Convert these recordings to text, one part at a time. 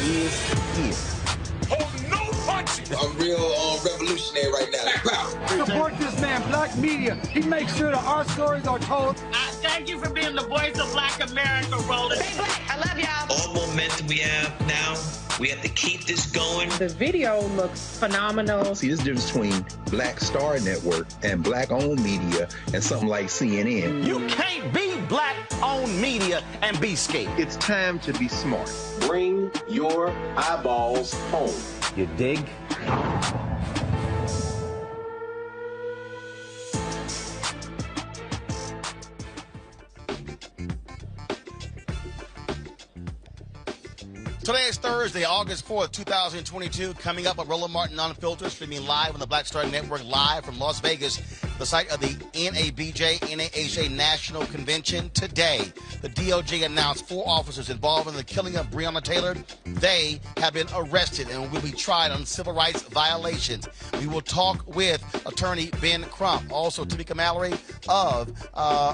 is. Oh, no punches! I'm real revolutionary right now. Support this man, Black Media. He makes sure that our stories are told. Thank you for being the voice of Black America, Roland. Stay black. I love y'all. All momentum we have now, we have to keep this going. The video looks phenomenal. See, this difference between Black Star Network and Black-owned media and something like CNN. You can't be Black-owned media and be scared. It's time to be smart. Bring your eyeballs home. You dig? Today is Thursday, August 4th, 2022. Coming up, Roland Martin Unfiltered, streaming live on the Black Star Network, live from Las Vegas, the site of the NABJ National Convention. Today, the DOJ announced 4 officers involved in the killing of Breonna Taylor. They have been arrested and will be tried on civil rights violations. We will talk with attorney Ben Crump, also Tamika Mallory of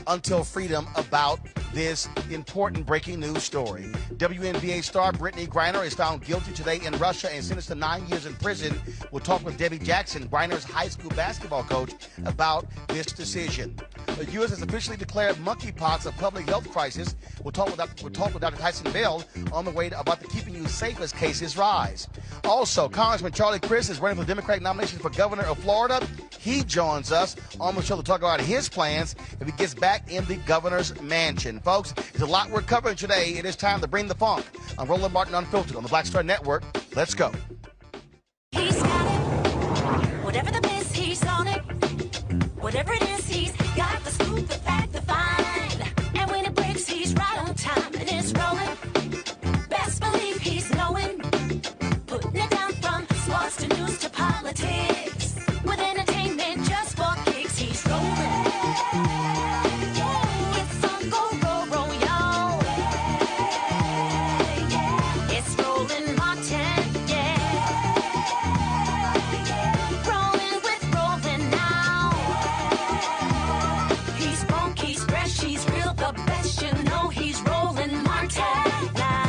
Until Freedom, about this important breaking news story. WNBA star Brittney Griner is found guilty today in Russia and sentenced to 9 years in prison. We'll talk with Debbie Jackson, Griner's high school basketball coach, about this decision. The U.S. has officially declared monkeypox a public health crisis. We'll talk with Dr.Taison Bell on the way about the Keeping You Safe as cases rise. Also, Congressman Charlie Crist is running for the Democratic nomination for governor of Florida. He joins us on the show to talk about his plans if he gets back in the governor's mansion. Folks, there's a lot we're covering today. It is time to bring the funk. I'm Roland Martin Unfiltered on the Black Star Network. Let's go. He's got it. Whatever the miss, he's on it. Whatever it is, he's got the scoop, the fact, the find. And when it breaks, he's right on time and it's rolling. Best believe he's knowing. Putting it down from sports to news to politics. With entertainment just for kicks, he's rolling. It's on go, roll, y'all. It's Roland Martin, yeah. Rolling with Roland now. He's funk, he's fresh, he's real, the best, you know he's Roland Martin now.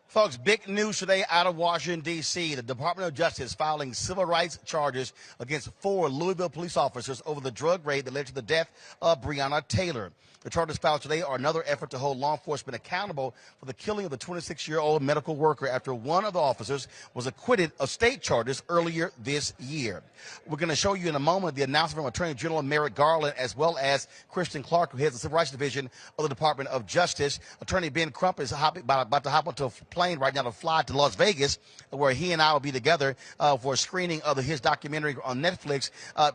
Folks, big news today out of Washington, D.C. The Department of Justice filing civil rights charges against 4 Louisville police officers over the drug raid that led to the death of Breonna Taylor. The charges filed today are another effort to hold law enforcement accountable for the killing of the 26-year-old medical worker after one of the officers was acquitted of state charges earlier this year. We're going to show you in a moment the announcement from Attorney General Merrick Garland, as well as Kristen Clark, who heads the Civil Rights Division of the Department of Justice. Attorney Ben Crump is about to hop onto a plane right now to fly to Las Vegas, where he and I will be together for a screening of his documentary on Netflix.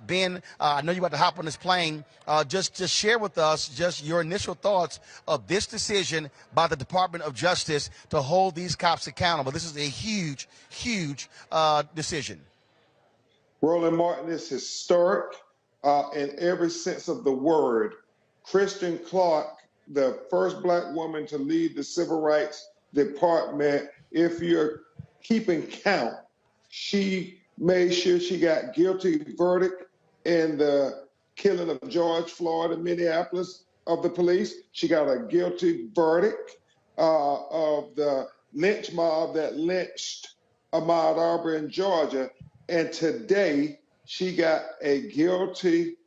Ben, I know you're about to hop on this plane. Just share with us just your initial thoughts of this decision by the Department of Justice to hold these cops accountable. This is a huge, huge decision. Roland Martin is historic in every sense of the word. Kristen Clark, the first Black woman to lead the Civil Rights Department, if you're keeping count, she made sure she got guilty verdict in the killing of George Floyd in Minneapolis of the police. She got a guilty verdict of the lynch mob that lynched Ahmaud Arbery in Georgia. And today she got a guilty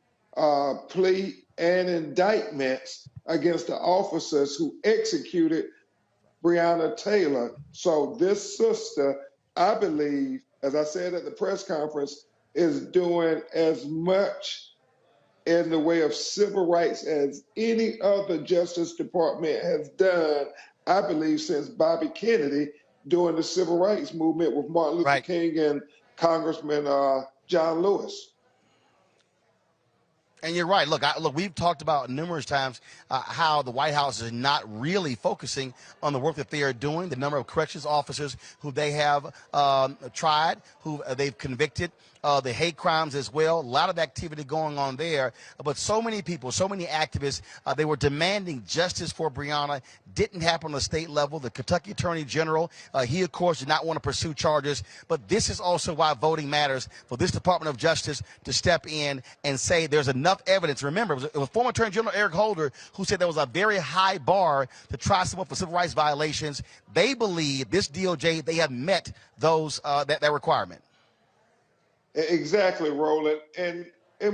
plea and indictments against the officers who executed Breonna Taylor. So this sister, I believe, as I said at the press conference, is doing as much in the way of civil rights as any other Justice Department has done, I believe, since Bobby Kennedy during the civil rights movement with Martin Luther King and Congressman John Lewis. And you're right. Look, we've talked about numerous times how the White House is not really focusing on the work that they are doing, the number of corrections officers who they have tried, who they've convicted, the hate crimes as well. A lot of activity going on there. But so many people, so many activists, they were demanding justice for Breonna. Didn't happen on the state level. The Kentucky Attorney General, he, of course, did not want to pursue charges. But this is also why voting matters for this Department of Justice to step in and say there's enough evidence. Remember, it was former Attorney General Eric Holder who said there was a very high bar to try someone for civil rights violations. They believe this DOJ, they have met those that requirement. Exactly, Roland. And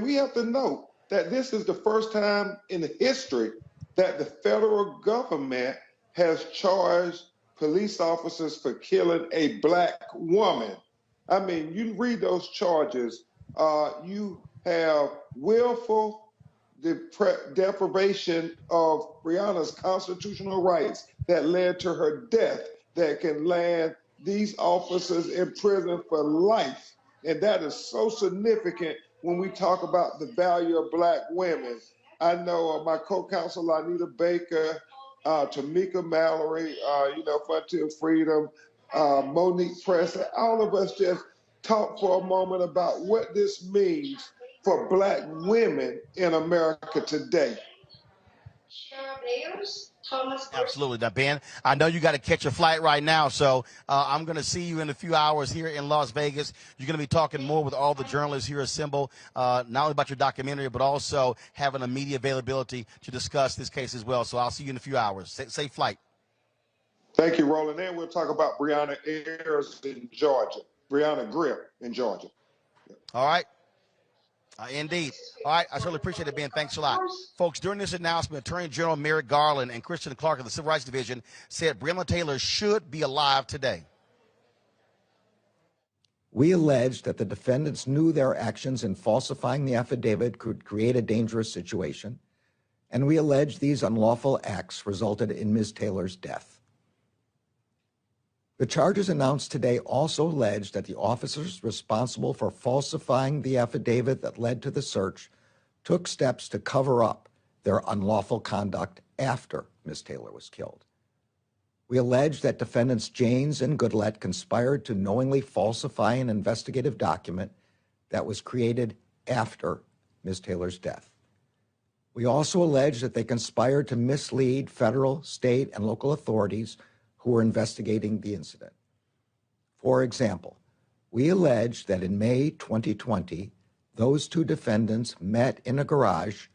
we have to note that this is the first time in history that the federal government has charged police officers for killing a black woman. I mean, you read those charges, you have willful deprivation of Breonna's constitutional rights that led to her death, that can land these officers in prison for life. And that is so significant when we talk about the value of black women. I know my co-counsel, Anita Baker, Tamika, Mallory, Frontier Freedom, Monique Press, all of us just talk for a moment about what this means for black women in America today. Absolutely. Now, Ben, I know you got to catch a flight right now, so I'm going to see you in a few hours here in Las Vegas. You're going to be talking more with all the journalists here assembled, not only about your documentary, but also having a media availability to discuss this case as well. So I'll see you in a few hours. Safe flight. Thank you, Roland. And we'll talk about Breonna Ayers in Georgia, Breonna Grip in Georgia. All right. Indeed. All right. I certainly appreciate it, Ben. Thanks a lot. Folks, during this announcement, Attorney General Merrick Garland and Kristen Clark of the Civil Rights Division said Breonna Taylor should be alive today. We allege that the defendants knew their actions in falsifying the affidavit could create a dangerous situation, and we allege these unlawful acts resulted in Ms. Taylor's death. The charges announced today also allege that the officers responsible for falsifying the affidavit that led to the search took steps to cover up their unlawful conduct after Ms. Taylor was killed. We allege that defendants Janes and Goodlett conspired to knowingly falsify an investigative document that was created after Ms. Taylor's death. We also allege that they conspired to mislead federal, state, and local authorities who were investigating the incident. For example, we allege that in May 2020, those two defendants met in a garage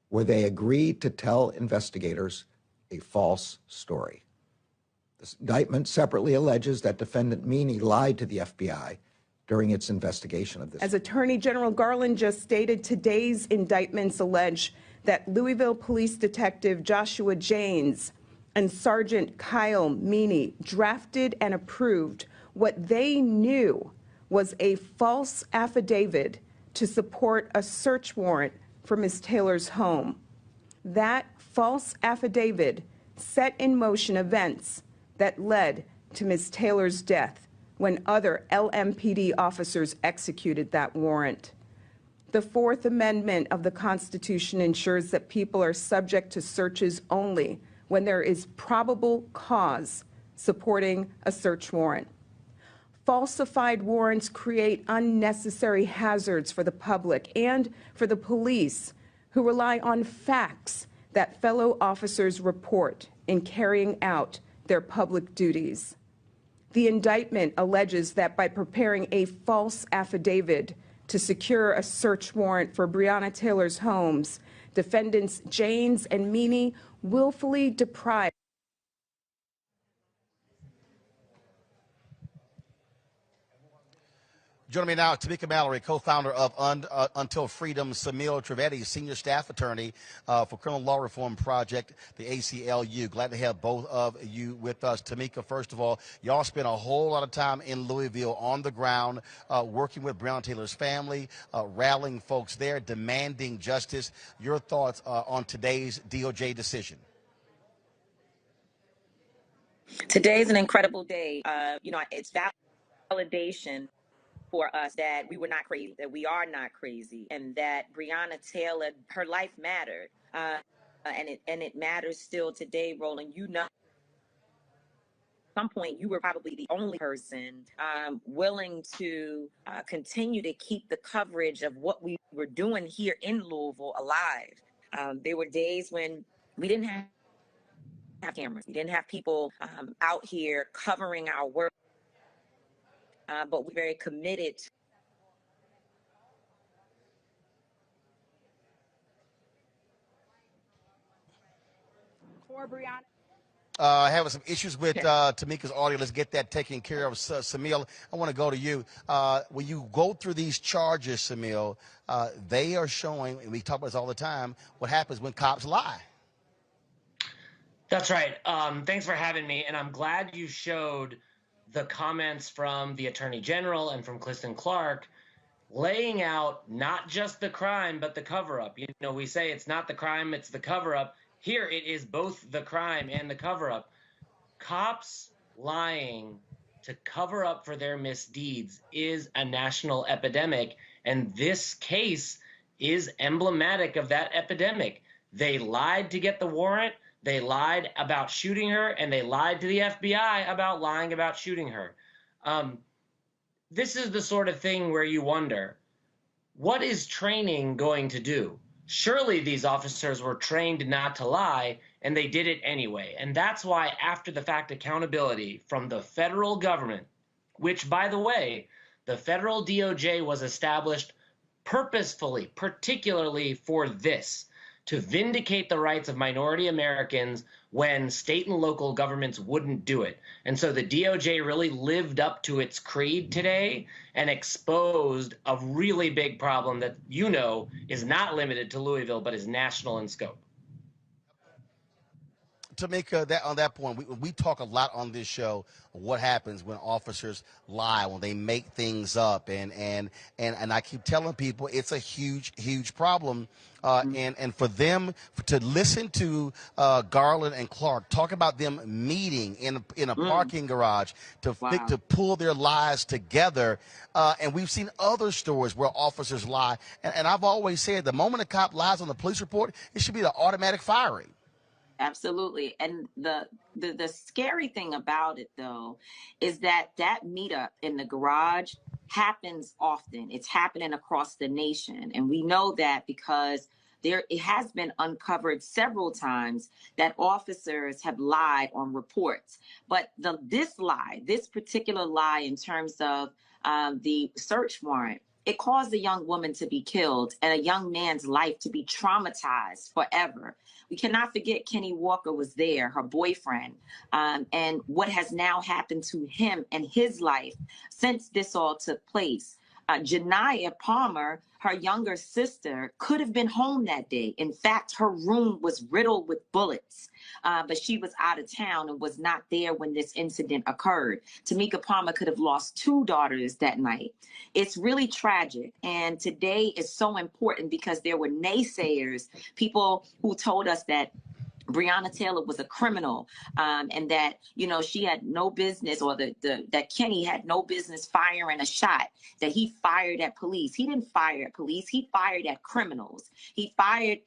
where they agreed to tell investigators a false story. This indictment separately alleges that defendant Meany lied to the FBI during its investigation of this. As Attorney General Garland just stated, today's indictments allege that Louisville Police Detective Joshua Janes and Sergeant Kyle Meany drafted and approved what they knew was a false affidavit to support a search warrant for Ms. Taylor's home. That false affidavit set in motion events that led to Ms. Taylor's death when other LMPD officers executed that warrant. The Fourth Amendment of the Constitution ensures that people are subject to searches only when there is probable cause supporting a search warrant. Falsified warrants create unnecessary hazards for the public and for the police, who rely on facts that fellow officers report in carrying out their public duties. The indictment alleges that by preparing a false affidavit to secure a search warrant for Breonna Taylor's homes, defendants Janes and Meany willfully deprived. Joining me now, Tamika Mallory, co-founder of Until Freedom, Samil Trivedi, senior staff attorney for Criminal Law Reform Project, the ACLU. Glad to have both of you with us. Tamika, first of all, y'all spent a whole lot of time in Louisville on the ground, working with Breonna Taylor's family, rallying folks there, demanding justice. Your thoughts on today's DOJ decision? Today's an incredible day. It's validation for us that we were not crazy, that we are not crazy, and that Breonna Taylor, her life mattered, and it matters still today, Roland. some point you were probably the only person willing to continue to keep the coverage of what we were doing here in Louisville alive. There were days when we didn't have cameras. We didn't have people out here covering our work, but we're very committed For Breonna. Having some issues with Tamika's audio. Let's get that taken care of. Samil, I want to go to you. When you go through these charges, Samil, they are showing, and we talk about this all the time, what happens when cops lie. That's right. Thanks for having me. And I'm glad you showed the comments from the Attorney General and from Kristen Clark laying out not just the crime, but the cover-up. You know, we say it's not the crime, it's the cover-up. Here it is both the crime and the cover-up. Cops lying to cover up for their misdeeds is a national epidemic, and this case is emblematic of that epidemic. They lied to get the warrant, they lied about shooting her, and they lied to the FBI about lying about shooting her. This is the sort of thing where you wonder, what is training going to do? Surely these officers were trained not to lie, and they did it anyway. And that's why after the fact accountability from the federal government, which, by the way, the federal DOJ was established purposefully, particularly for this, to vindicate the rights of minority Americans when state and local governments wouldn't do it. And so the DOJ really lived up to its creed today and exposed a really big problem that, you know, is not limited to Louisville, but is national in scope. Tamika, on that point, we talk a lot on this show what happens when officers lie, when they make things up, and I keep telling people it's a huge problem, and for them to listen to Garland and Clark talk about them meeting in a parking garage to pull their lies together, and we've seen other stories where officers lie, and I've always said the moment a cop lies on the police report, it should be the automatic firing. Absolutely. And the scary thing about it, though, is that meetup in the garage happens often. It's happening across the nation. And we know that because it has been uncovered several times that officers have lied on reports. But this particular lie in terms of the search warrant, it caused a young woman to be killed and a young man's life to be traumatized forever. We cannot forget Kenny Walker was there, her boyfriend, and what has now happened to him and his life since this all took place. Janiyah Palmer, her younger sister, could have been home that day. In fact, her room was riddled with bullets, but she was out of town and was not there when this incident occurred. Tamika Palmer could have lost 2 daughters that night. It's really tragic. And today is so important because there were naysayers, people who told us that Breonna Taylor was a criminal, and that, you know, she had no business, or that Kenny had no business firing a shot, that he fired at police. He didn't fire at police. He fired at criminals. He fired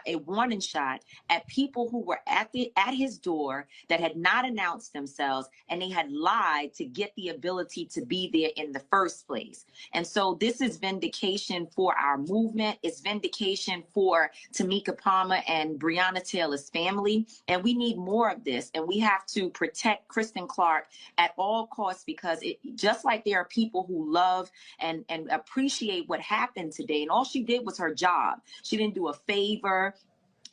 a warning shot at people who were at his door that had not announced themselves, and they had lied to get the ability to be there in the first place. And so this is vindication for our movement. It's vindication for Tamika Palmer and Breonna Taylor's family. And we need more of this. And we have to protect Kristen Clark at all costs, because just like there are people who love and appreciate what happened today, and all she did was her job. She didn't do a favor.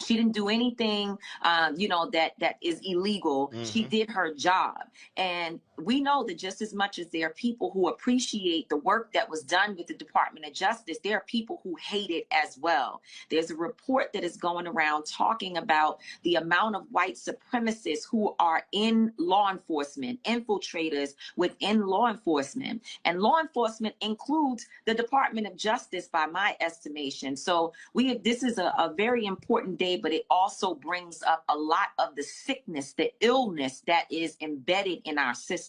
She didn't do anything, that is illegal. Mm-hmm. She did her job. And we know that just as much as there are people who appreciate the work that was done with the Department of Justice, there are people who hate it as well. There's a report that is going around talking about the amount of white supremacists who are in law enforcement, infiltrators within law enforcement. And law enforcement includes the Department of Justice, by my estimation. So this is a very important day, but it also brings up a lot of the sickness, the illness that is embedded in our system.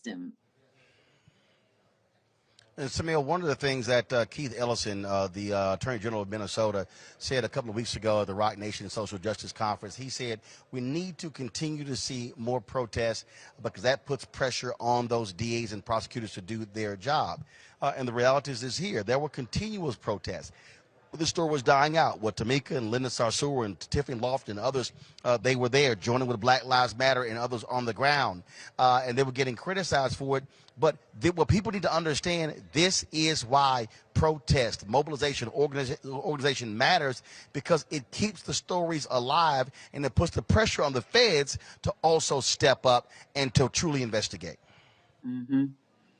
And Samuel, one of the things that Keith Ellison, the Attorney General of Minnesota, said a couple of weeks ago at the Rock Nation Social Justice Conference, he said we need to continue to see more protests because that puts pressure on those DAs and prosecutors to do their job. And the reality is this here. There were continuous protests. The story was dying out. What Tamika and Linda Sarsour and Tiffany Lofton and others, they were there joining with Black Lives Matter and others on the ground. And they were getting criticized for it. But what people need to understand, this is why protest, mobilization, organization matters, because it keeps the stories alive and it puts the pressure on the feds to also step up and to truly investigate. Mm-hmm.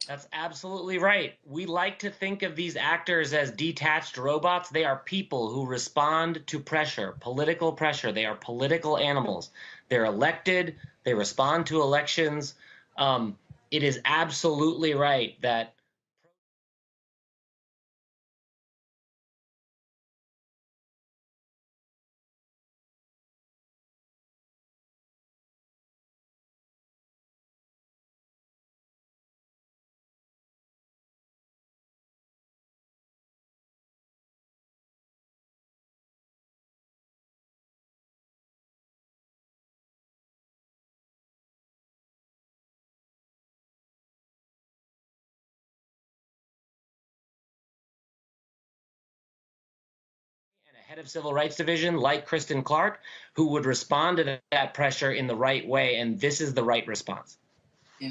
That's absolutely right. We like to think of these actors as detached robots. They are people who respond to pressure, political pressure. They are political animals. They're elected. They respond to elections. It is absolutely right that head of Civil Rights Division like Kristen Clark, who would respond to that pressure in the right way, and this is the right response. Yeah.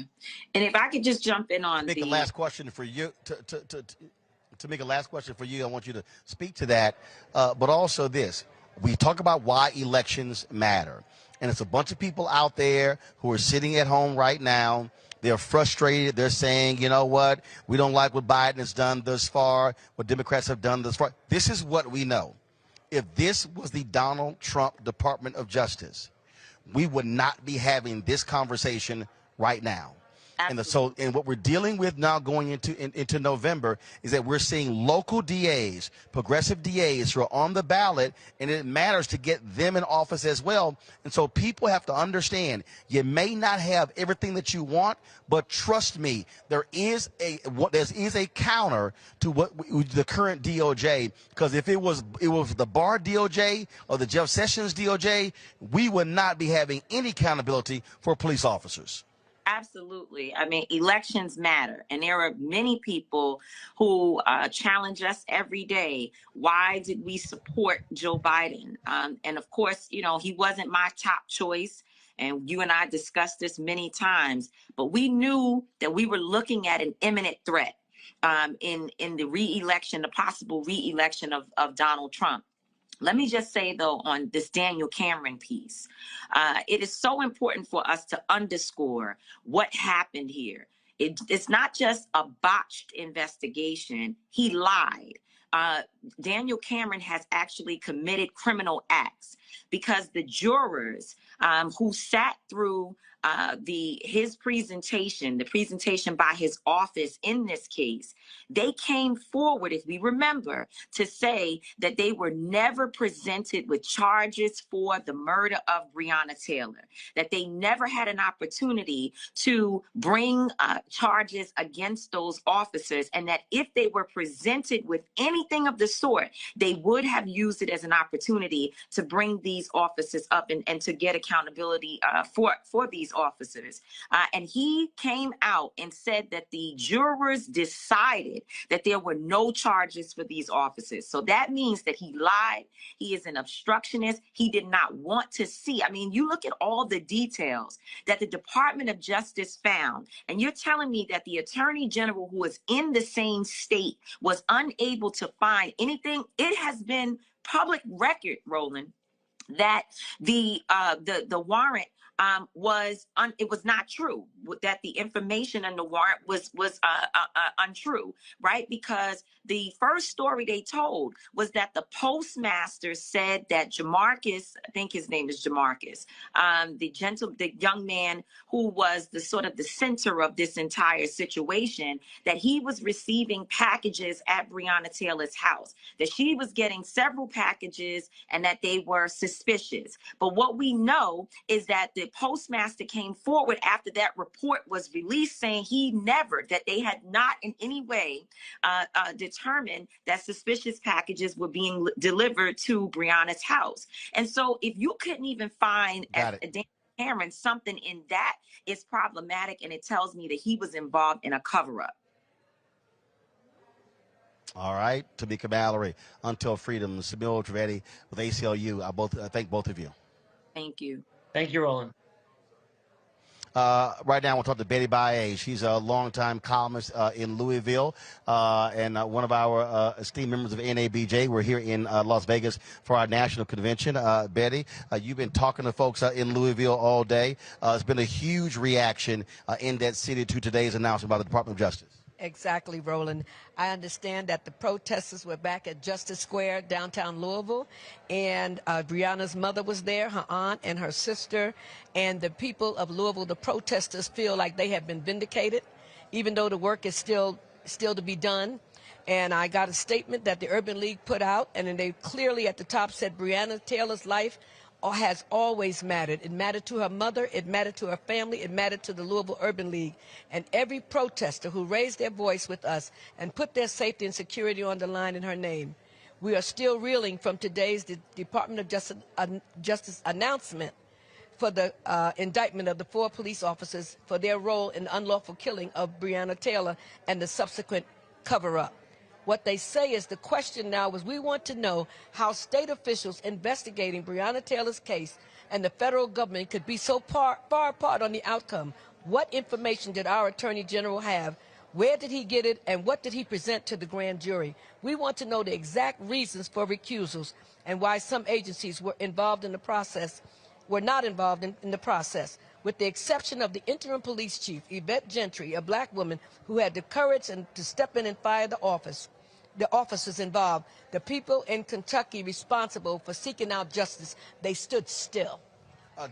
And if I could just jump in on the last question for you, to make a last question for you, I want you to speak to that, but also this. We talk about why elections matter, and it's a bunch of people out there who are sitting at home right now. They're frustrated. They're saying, you know what, we don't like what Biden has done thus far, what Democrats have done thus far. This is what we know. If this was the Donald Trump Department of Justice, we would not be having this conversation right now. And what we're dealing with now going into November is that we're seeing local DAs, progressive DAs who are on the ballot, and it matters to get them in office as well. And so people have to understand, you may not have everything that you want, but trust me, there is a counter to what the current DOJ, because if it was the Barr DOJ or the Jeff Sessions DOJ, we would not be having any accountability for police officers. Absolutely. I mean, elections matter. And there are many people who challenge us every day. Why did we support Joe Biden? And of course, you know, he wasn't my top choice. And you and I discussed this many times. But we knew that we were looking at an imminent threat in the re-election, the possible re-election of Donald Trump. Let me just say, though, on this Daniel Cameron piece, it is so important for us to underscore what happened here. It's not just a botched investigation. He lied. Daniel Cameron has actually committed criminal acts because the jurors who sat through his presentation, the presentation by his office in this case, they came forward, if we remember, to say that they were never presented with charges for the murder of Breonna Taylor, that they never had an opportunity to bring charges against those officers, and that if they were presented with anything of the sort, they would have used it as an opportunity to bring these officers up and to get accountability for these officers. And he came out and said that the jurors decided that there were no charges for these officers. So that means that he lied. He is an obstructionist. He did not want to see. I mean, you look at all the details that the Department of Justice found, and you're telling me that the Attorney General, who was in the same state, was unable to find anything. It has been public record, Roland, that the warrant it was not true, that the information in the warrant was untrue, right? Because the first story they told was that the postmaster said that Jamarcus, I think his name is Jamarcus, the young man who was the sort of the center of this entire situation, that he was receiving packages at Breonna Taylor's house, that she was getting several packages, and that they were suspicious suspicious. But what we know is that the postmaster came forward after that report was released saying that they had not in any way determined that suspicious packages were being delivered to Breonna's house. And so if you couldn't even find Cameron something in that is problematic, and it tells me that he was involved in a cover-up. All right, Tamika, Mallory, Until Freedom, Samil Trivedi with ACLU. I thank both of you. Thank you. Thank you, Roland. Right now, we'll talk to Betty Baye. She's a longtime columnist in Louisville and one of our esteemed members of NABJ. We're here in Las Vegas for our national convention. Betty, you've been talking to folks in Louisville all day. It's been a huge reaction in that city to today's announcement by the Department of Justice. Exactly, Roland. I understand that the protesters were back at Justice Square, downtown Louisville, and Breonna's mother was there, her aunt and her sister, and the people of Louisville, the protesters, feel like they have been vindicated, even though the work is still to be done. And I got a statement that the Urban League put out, and they clearly at the top said Breonna Taylor's life has always mattered. It mattered to her mother, it mattered to her family, it mattered to the Louisville Urban League. And every protester who raised their voice with us and put their safety and security on the line in her name. We are still reeling from today's Department of Justice announcement for the indictment of the 4 police officers for their role in the unlawful killing of Breonna Taylor and the subsequent cover-up. What they say is the question now is we want to know how state officials investigating Breonna Taylor's case and the federal government could be so far apart on the outcome. What information did our Attorney General have? Where did he get it? And what did he present to the grand jury? We want to know the exact reasons for recusals and why some agencies were involved in the process, were not involved in the process. With the exception of the interim police chief, Yvette Gentry, a black woman who had the courage to step in and fire the officers involved, the people in Kentucky responsible for seeking out justice, they stood still.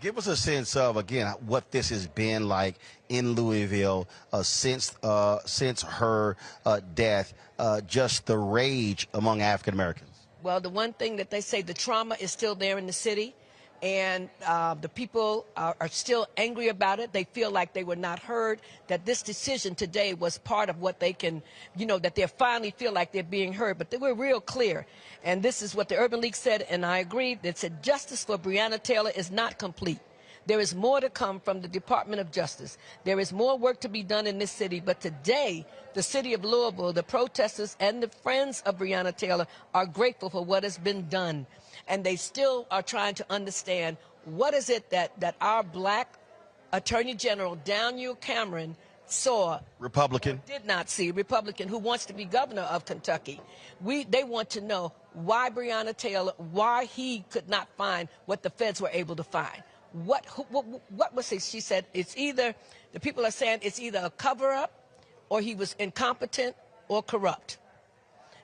Give us a sense of, again, what this has been like in Louisville since her death, just the rage among African Americans. Well, the one thing that they say, the trauma is still there in the city, and the people are still angry about it. They feel like they were not heard, that this decision today was part of what they can, that they finally feel like they're being heard. But they were real clear. And this is what the Urban League said, and I agree. It said justice for Breonna Taylor is not complete. There is more to come from the Department of Justice. There is more work to be done in this city. But today, the city of Louisville, the protesters, and the friends of Breonna Taylor are grateful for what has been done. And they still are trying to understand what is it that our black Attorney General, Daniel Cameron, saw. Republican. Did not see. Republican, who wants to be governor of Kentucky. They want to know why Breonna Taylor, why he could not find what the feds were able to find. What was it? She said it's either, the people are saying it's either a cover-up or he was incompetent or corrupt.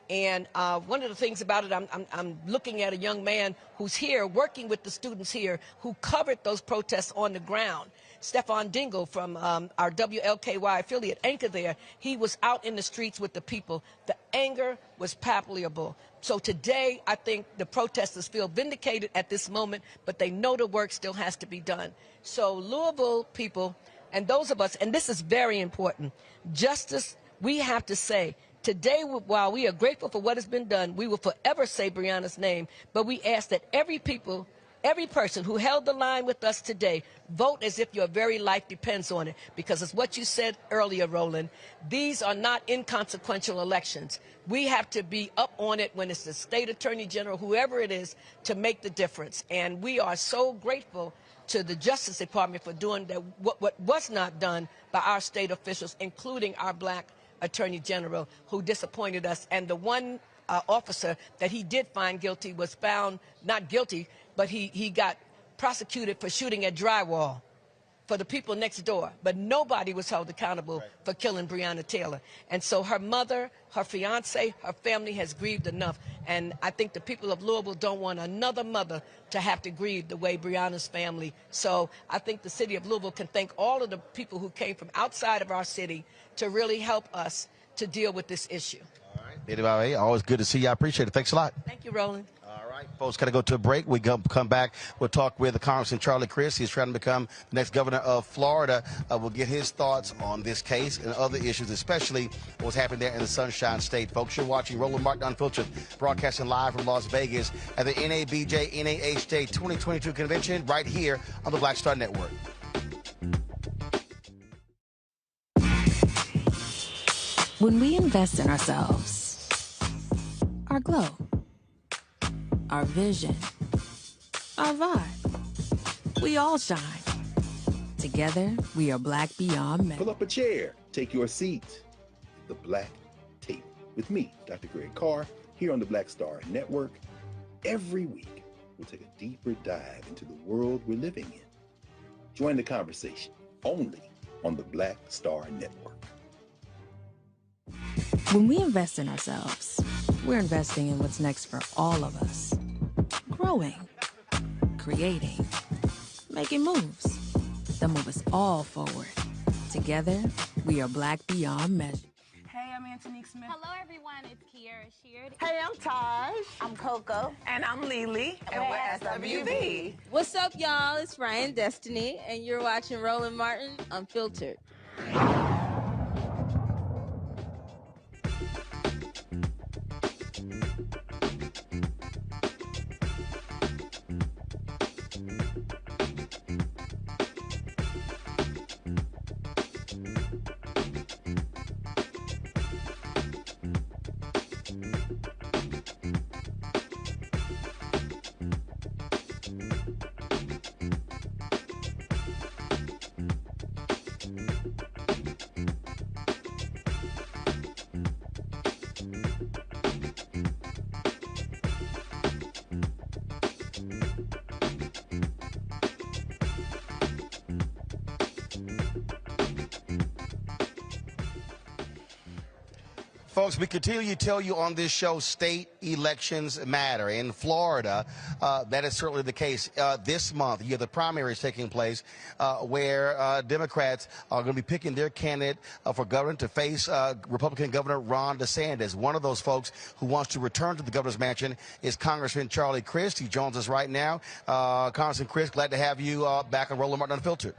And one of the things about it, I'm looking at a young man who's here working with the students here who covered those protests on the ground. Stefan Dingle from our WLKY affiliate, anchor there, he was out in the streets with the people. The anger was palpable. So today, I think the protesters feel vindicated at this moment, but they know the work still has to be done. So Louisville people, and those of us, and this is very important, justice, we have to say, today, while we are grateful for what has been done, we will forever say Breonna's name, but we ask that every person who held the line with us today, vote as if your very life depends on it. Because it's what you said earlier, Roland. These are not inconsequential elections. We have to be up on it when it's the state attorney general, whoever it is, to make the difference. And we are so grateful to the Justice Department for doing that, what was not done by our state officials, including our black attorney general, who disappointed us. And the one officer that he did find guilty was found not guilty, but he got prosecuted for shooting at drywall for the people next door. But nobody was held accountable for killing Breonna Taylor. And so her mother, her fiance, her family has grieved enough. And I think the people of Louisville don't want another mother to have to grieve the way Breonna's family. So I think the city of Louisville can thank all of the people who came from outside of our city to really help us to deal with this issue. All right. Always good to see you. I appreciate it. Thanks a lot. Thank you, Roland. All right. Folks, got to go to a break. We come back. We'll talk with Congressman Charlie Crist. He's trying to become the next governor of Florida. We'll get his thoughts on this case and other issues, especially what's happening there in the Sunshine State. Folks, you're watching Roland Martin Unfiltered, broadcasting live from Las Vegas at the NABJ NAHJ 2022 convention right here on the Black Star Network. When we invest in ourselves, our glow, our vision, our vibe, we all shine. Together, we are Black beyond measure. Pull up a chair, take your seat. The Black Tape with me, Dr. Greg Carr, here on the Black Star Network. Every week, we'll take a deeper dive into the world we're living in. Join the conversation only on the Black Star Network. When we invest in ourselves, we're investing in what's next for all of us. Growing, creating, making moves that move us all forward. Together, we are Black beyond measure. Hey, I'm Antonique Smith. Hello, everyone. It's Kiera Sheard. Hey, I'm Taj. I'm Coco. And I'm Lily. And we're SWV. What's up, y'all? It's Ryan Destiny, and you're watching Roland Martin Unfiltered. Folks, we continue to tell you on this show, state elections matter. In Florida, that is certainly the case. This month, you have the primaries taking place where Democrats are going to be picking their candidate for governor to face Republican Governor Ron DeSantis. One of those folks who wants to return to the governor's mansion is Congressman Charlie Crist. He joins us right now. Congressman Crist, glad to have you back on Roland Martin Unfiltered.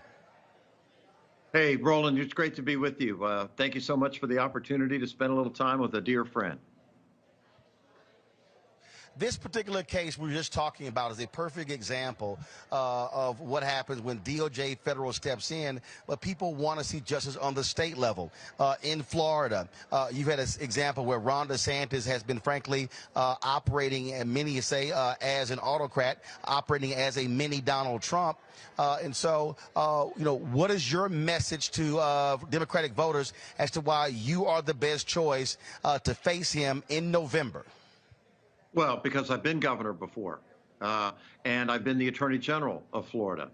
Hey, Roland, it's great to be with you. Thank you so much for the opportunity to spend a little time with a dear friend. This particular case we were just talking about is a perfect example of what happens when DOJ federal steps in, but people want to see justice on the state level. In Florida, you've had an example where Ron DeSantis has been, frankly, operating, and many say, as an autocrat, operating as a mini Donald Trump. And so, what is your message to Democratic voters as to why you are the best choice to face him in November? Well, because I've been governor before, and I've been the Attorney General of Florida.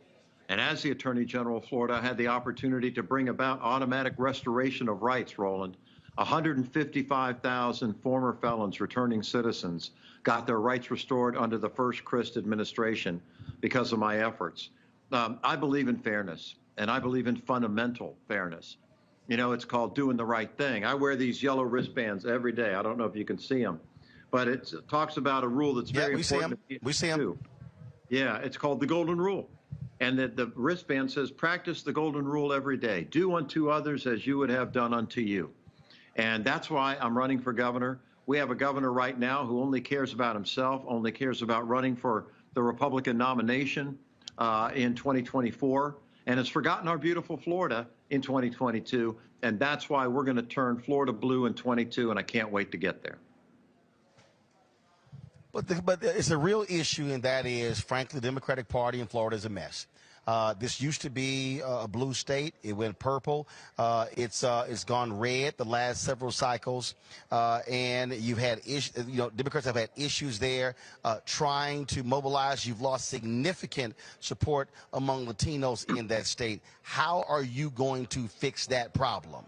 And as the Attorney General of Florida, I had the opportunity to bring about automatic restoration of rights, Roland. 155,000 former felons, returning citizens, got their rights restored under the first Crist administration because of my efforts. I believe in fairness, and I believe in fundamental fairness. You know, it's called doing the right thing. I wear these yellow wristbands every day. I don't know if you can see them. But it talks about a rule that's very important. We see them. Yeah, it's called the Golden Rule. And the wristband says, practice the Golden Rule every day. Do unto others as you would have done unto you. And that's why I'm running for governor. We have a governor right now who only cares about himself, only cares about running for the Republican nomination in 2024, and has forgotten our beautiful Florida in 2022. And that's why we're going to turn Florida blue in 22, and I can't wait to get there. But it's a real issue, and that is, frankly, the Democratic Party in Florida is a mess. This used to be a blue state. It went purple. It's gone red the last several cycles, and you've had Democrats have had issues there trying to mobilize. You've lost significant support among Latinos in that state. How are you going to fix that problem?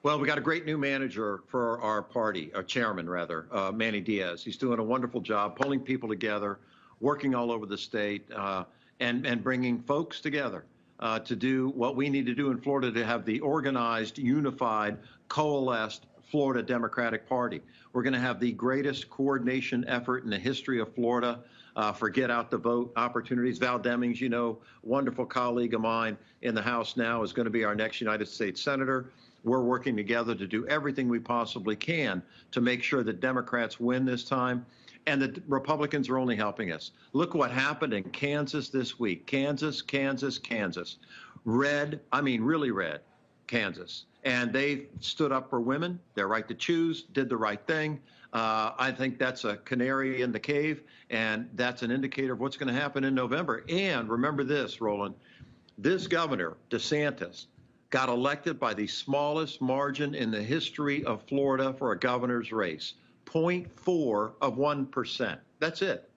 Well, we got a great new manager for our party, our chairman, rather, Manny Diaz. He's doing a wonderful job pulling people together, working all over the state, and bringing folks together to do what we need to do in Florida to have the organized, unified, coalesced Florida Democratic Party. We're going to have the greatest coordination effort in the history of Florida for get out the vote opportunities. Val Demings, you know, wonderful colleague of mine in the House now, is going to be our next United States Senator. We're working together to do everything we possibly can to make sure that Democrats win this time. And the Republicans are only helping us. Look what happened in Kansas this week. Kansas. Red, I mean really red, Kansas. And they stood up for women, their right to choose, did the right thing. I think that's a canary in the cave, and that's an indicator of what's going to happen in November. And remember this, Roland, this governor, DeSantis, got elected by the smallest margin in the history of Florida for a governor's race, 0.4%. That's it.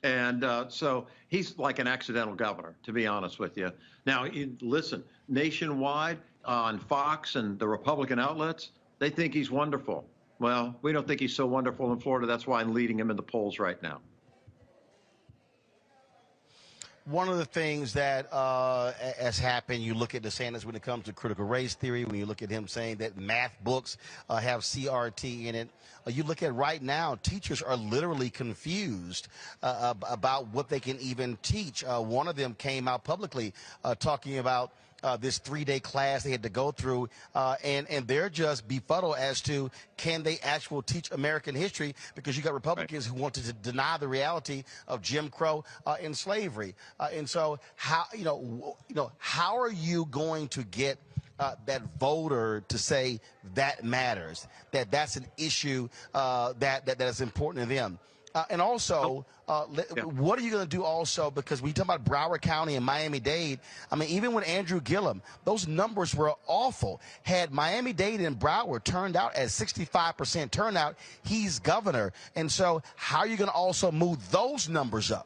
And so he's like an accidental governor, to be honest with you. Now, listen, nationwide on Fox and the Republican outlets, they think he's wonderful. Well, we don't think he's so wonderful in Florida. That's why I'm leading him in the polls right now. One of the things that has happened, you look at DeSantis when it comes to critical race theory, when you look at him saying that math books have CRT in it, you look at right now, teachers are literally confused about what they can even teach. One of them came out publicly talking about this 3-day class they had to go through, and they're just befuddled as to can they actually teach American history, because you got Republicans who wanted to deny the reality of Jim Crow and slavery. And so how how are you going to get that voter to say that matters, that's an issue that is important to them? And also, what are you going to do also? Because when you talk about Broward County and Miami-Dade, I mean, even with Andrew Gillum, those numbers were awful. Had Miami-Dade and Broward turned out at 65% turnout, he's governor. And so how are you going to also move those numbers up?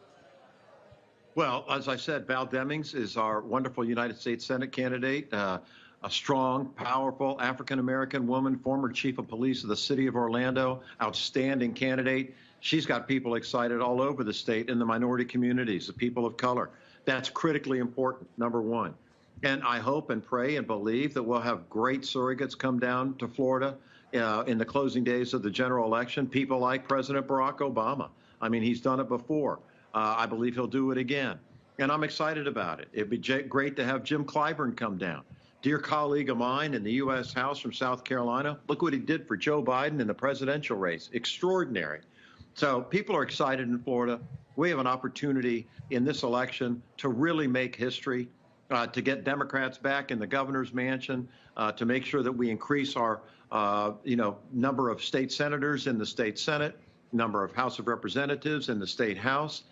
Well, as I said, Val Demings is our wonderful United States Senate candidate, a strong, powerful African-American woman, former chief of police of the city of Orlando, outstanding candidate. She's got people excited all over the state in the minority communities, the people of color. That's critically important, number one. And I hope and pray and believe that we'll have great surrogates come down to Florida in the closing days of the general election, people like President Barack Obama. I mean, he's done it before. I believe he'll do it again. And I'm excited about it. It'd be great to have Jim Clyburn come down. Dear colleague of mine in the U.S. House from South Carolina, look what he did for Joe Biden in the presidential race. Extraordinary. So people are excited in Florida. We have an opportunity in this election to really make history, to get Democrats back in the governor's mansion, to make sure that we increase our, number of state senators in the state Senate, number of House of Representatives in the state House,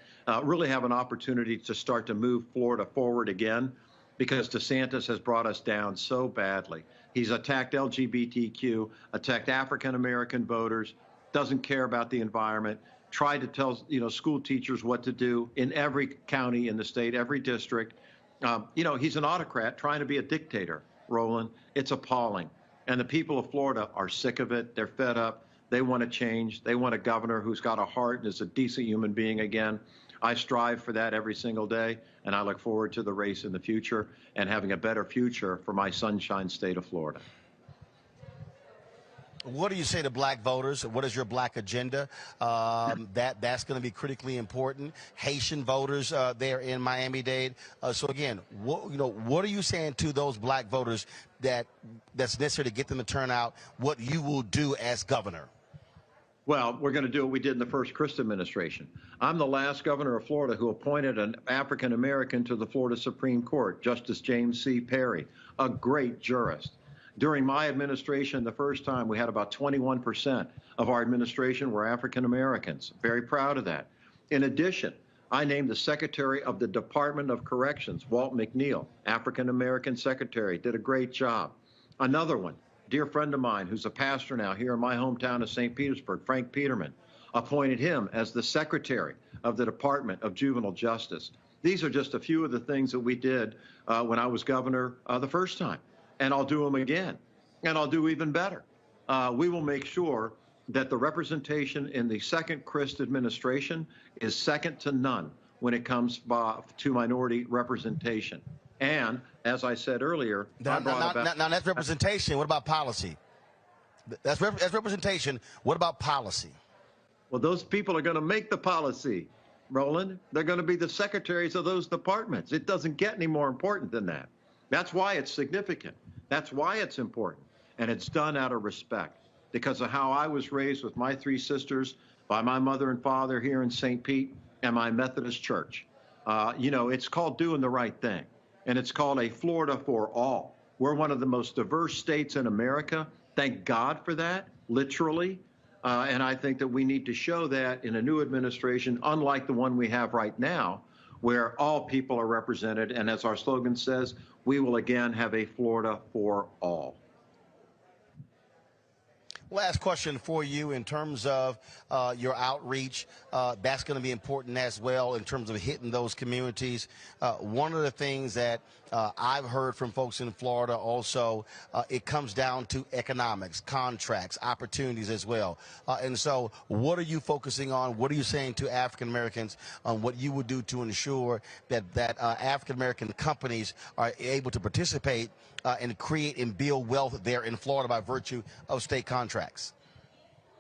really have an opportunity to start to move Florida forward again, because DeSantis has brought us down so badly. He's attacked LGBTQ, attacked African-American voters, doesn't care about the environment, tried to tell school teachers what to do in every county in the state, every district. He's an autocrat trying to be a dictator, Roland. It's appalling. And the people of Florida are sick of it. They're fed up. They want to change. They want a governor who's got a heart and is a decent human being again. I strive for that every single day, and I look forward to the race in the future and having a better future for my sunshine state of Florida. What do you say to black voters? What is your black agenda? That's going to be critically important. Haitian voters there in Miami-Dade. So again, what are you saying to those black voters that's necessary to get them to turn out? What you will do as governor? Well, we're going to do what we did in the first Crist administration. I'm the last governor of Florida who appointed an African-American to the Florida Supreme Court, Justice James C. Perry, a great jurist. During my administration, the first time, we had about 21% of our administration were African-Americans. Very proud of that. In addition, I named the Secretary of the Department of Corrections, Walt McNeil, African-American secretary, did a great job. Another one, dear friend of mine who's a pastor now here in my hometown of St. Petersburg, Frank Peterman, appointed him as the Secretary of the Department of Juvenile Justice. These are just a few of the things that we did when I was governor the first time. And I'll do them again, and I'll do even better. We will make sure that the representation in the second Crist administration is second to none when it comes to minority representation. And as I said earlier, now that's representation. What about policy? That's representation. What about policy? Well, those people are going to make the policy, Roland. They're going to be the secretaries of those departments. It doesn't get any more important than that. That's why it's significant. That's why it's important. And it's done out of respect because of how I was raised with my three sisters by my mother and father here in St. Pete and my Methodist church. You know, it's called doing the right thing. And it's called a Florida for all. We're one of the most diverse states in America. Thank God for that, literally. And I think that we need to show that in a new administration, unlike the one we have right now, where all people are represented. And as our slogan says, we will again have a Florida for all. Last question for you in terms of your outreach. That's going to be important as well in terms of hitting those communities. One of the things that I've heard from folks in Florida also, it comes down to economics, contracts, opportunities as well. And so what are you focusing on? What are you saying to African Americans on what you would do to ensure that African American companies are able to participate and create and build wealth there in Florida by virtue of state contracts?